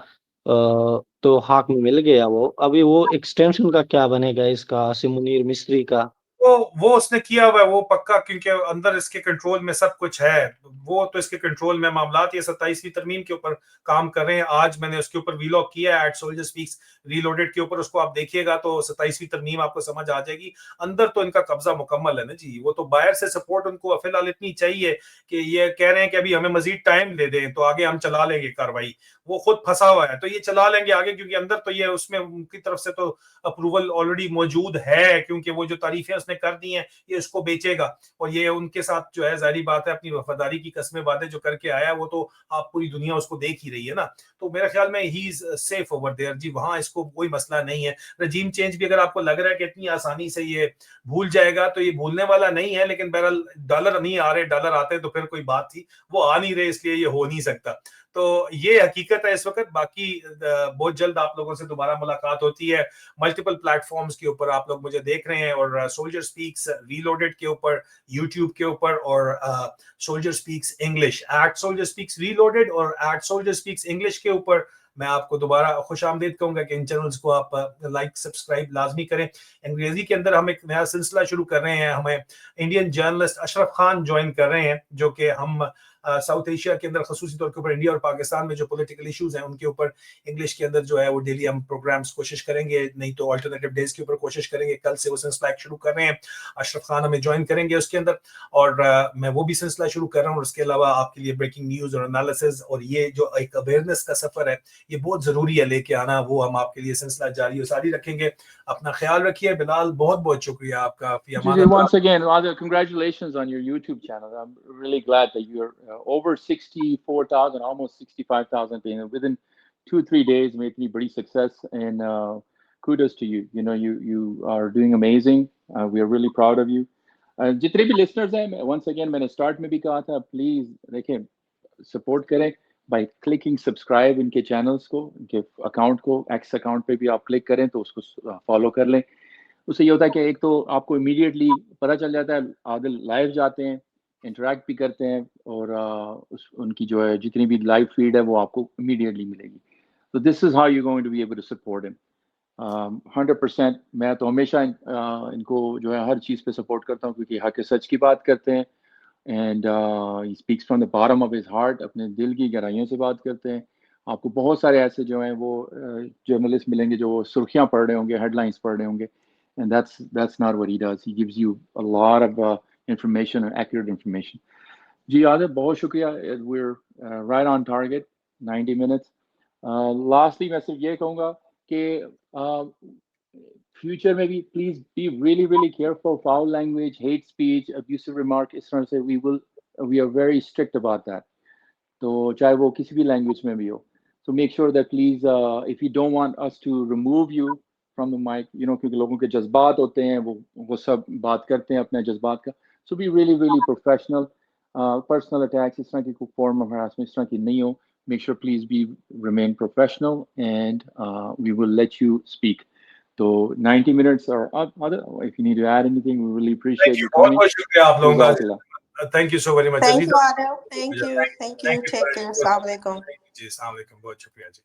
तो हाक में मिल गया वो। अभी वो एक्सटेंशन का क्या बनेगा इसका, आसिम मुनीर मिस्त्री का? वो उसने किया हुआ है वो पक्का, क्योंकि अंदर इसके कंट्रोल में सब कुछ है। वो तो इसके कंट्रोल में मामलात, ये 27वीं तरमीम के ऊपर काम कर रहे हैं। आज मैंने उसके ऊपर वीलॉग किया है एट सोल्जर स्पीक्स रीलोडेड के ऊपर, उसको आप देखिएगा तो 27वीं तरमीम आपको समझ आ जाएगी। अंदर तो इनका कब्जा मुकम्मल है ना जी। वो तो बाहर से सपोर्ट उनको फिलहाल इतनी चाहिए कि ये कह रहे हैं कि अभी हमें मजीद टाइम दे दें तो आगे हम चला लेंगे कार्रवाई। वो खुद फंसा हुआ है तो ये चला लेंगे आगे, क्योंकि अंदर तो ये उसमें उनकी तरफ से तो अप्रूवल ऑलरेडी मौजूद है, क्योंकि वो जो तारीफें उसने कर दी हैं ये इसको बेचेगा। और ये उनके साथ जो है जाहिर बात है अपनी वफादारी की कस्में वादे जो करके आया, वो तो आप पूरी दुनिया उसको देख ही रही है ना। तो मेरे ख्याल में he is safe over there जी, वहां इसको कोई मसला नहीं है। रजीम चेंज भी अगर आपको लग रहा है कि इतनी आसानी से ये भूल जाएगा, तो ये भूलने वाला नहीं है। लेकिन बहरहाल डॉलर नहीं आ रहे, डॉलर आते तो फिर कोई बात थी, वो आ नहीं रहे इसलिए ये हो नहीं सकता। तो ये हकीकत है इस वक्त। बाकी बहुत जल्द आप लोगों से दोबारा मुलाकात होती है। मल्टीपल प्लेटफॉर्म्स के ऊपर आप लोग मुझे देख रहे हैं, और सोल्जर स्पीक्स रीलोडेड के ऊपर यूट्यूब के ऊपर, और soldier speaks English at soldier speaks reloaded और एट सोल्जर स्पीक्स इंग्लिश के ऊपर। मैं आपको दोबारा खुश आमदीद कहूंगा कि इन चैनल्स को आप लाइक सब्सक्राइब लाजमी करें। अंग्रेजी के अंदर हम एक नया सिलसिला शुरू कर रहे हैं। हमें Indian journalist Ashraf Khan join कर रहे हैं, जो कि हम साउथ एशिया के अंदर खसूसी तौर के ऊपर इंडिया और पाकिस्तान में जो पॉलिटिकल इश्यूज हैं उनके ऊपर इंग्लिश के अंदर जो है वो डेली हम प्रोग्राम्स कोशिश करेंगे, नहीं तो अल्टरनेटिव डेज के ऊपर कोशिश करेंगे। कल से वो सिलसिला शुरू कर रहे हैं, अशरफ खान हमें ज्वाइन करेंगे उसके अंदर, और मैं वो भी सिलसिला शुरू कर रहा हूँ। और उसके अलावा आपके लिए ब्रेकिंग न्यूज और एनालिसिस, और ये जो एक अवेयरनेस का सफर है ये बहुत जरूरी है लेके आना, वो हम आपके लिए सिलसिला जारी और सारी रखेंगे। अपना ख्याल रखिए। बिलाल बहुत बहुत शुक्रिया आपका। Once again, Adil, congratulations on your YouTube channel. I'm really glad that you're over 64,000, almost 65,000 within 2-3 days. Made me pretty success, and kudos to you. You know, you are doing amazing. We are really proud of you. जितने भी listeners हैं, once again मैंने start में भी कहा था, please देखिए support करें by clicking subscribe इनके channels को, इनके account को, X account पे भी आप click करें तो उसको follow कर लें। उससे ये होता है कि एक तो आपको इमीडिएटली पता चल जाता है, आदिल लाइव जाते हैं, इंटरेक्ट भी करते हैं, और उनकी जो है जितनी भी लाइव फीड है वो आपको इमीडिएटली मिलेगी। तो this is how you going to be able to support him 100%। मैं तो हमेशा इनको जो है हर चीज़ पे सपोर्ट करता हूँ, क्योंकि हक सच की बात करते हैं, and he speaks from the bottom of his heart, अपने दिल की गहराइयों से बात करते हैं। आपको बहुत सारे ऐसे जो हैं वो जर्नलिस्ट मिलेंगे जो सुर्खियाँ पढ़ रहे होंगे, हेडलाइंस पढ़ रहे होंगे, and that's not what he does. He gives you a lot of information and accurate information. जी आदिल, बहुत शुक्रिया। We're right on target, 90 minutes. Lastly, मैं सिर्फ ये कहूँगा कि फ्यूचर में भी please be really really careful. Foul language, hate speech, abusive remark, इस तरह से we are very strict about that. तो चाहे वो किसी भी लैंग्वेज में भी हो, So make sure that please, if you don't want us to remove you from the mic, you know, क्योंकि लोगों के जज्बात होते हैं, वो सब बात करते हैं अपने जज्बात का. So be really professional. Personal attacks, इस तरह की कोई form of harassment इस तरह की नहीं हो. Make sure please remain professional, and we will let you speak. So 90 minutes or other. If you need to add anything, we really appreciate you coming. बहुत शुक्रिया आप लोगों का. Jazakallah. Thank you so very much. Thank Aziz. you, Adil. Thank you. Thank you. Take care. Assalamu alaikum. जी, अस्सलाम वालेकुम. बहुत शुक्रिया जी.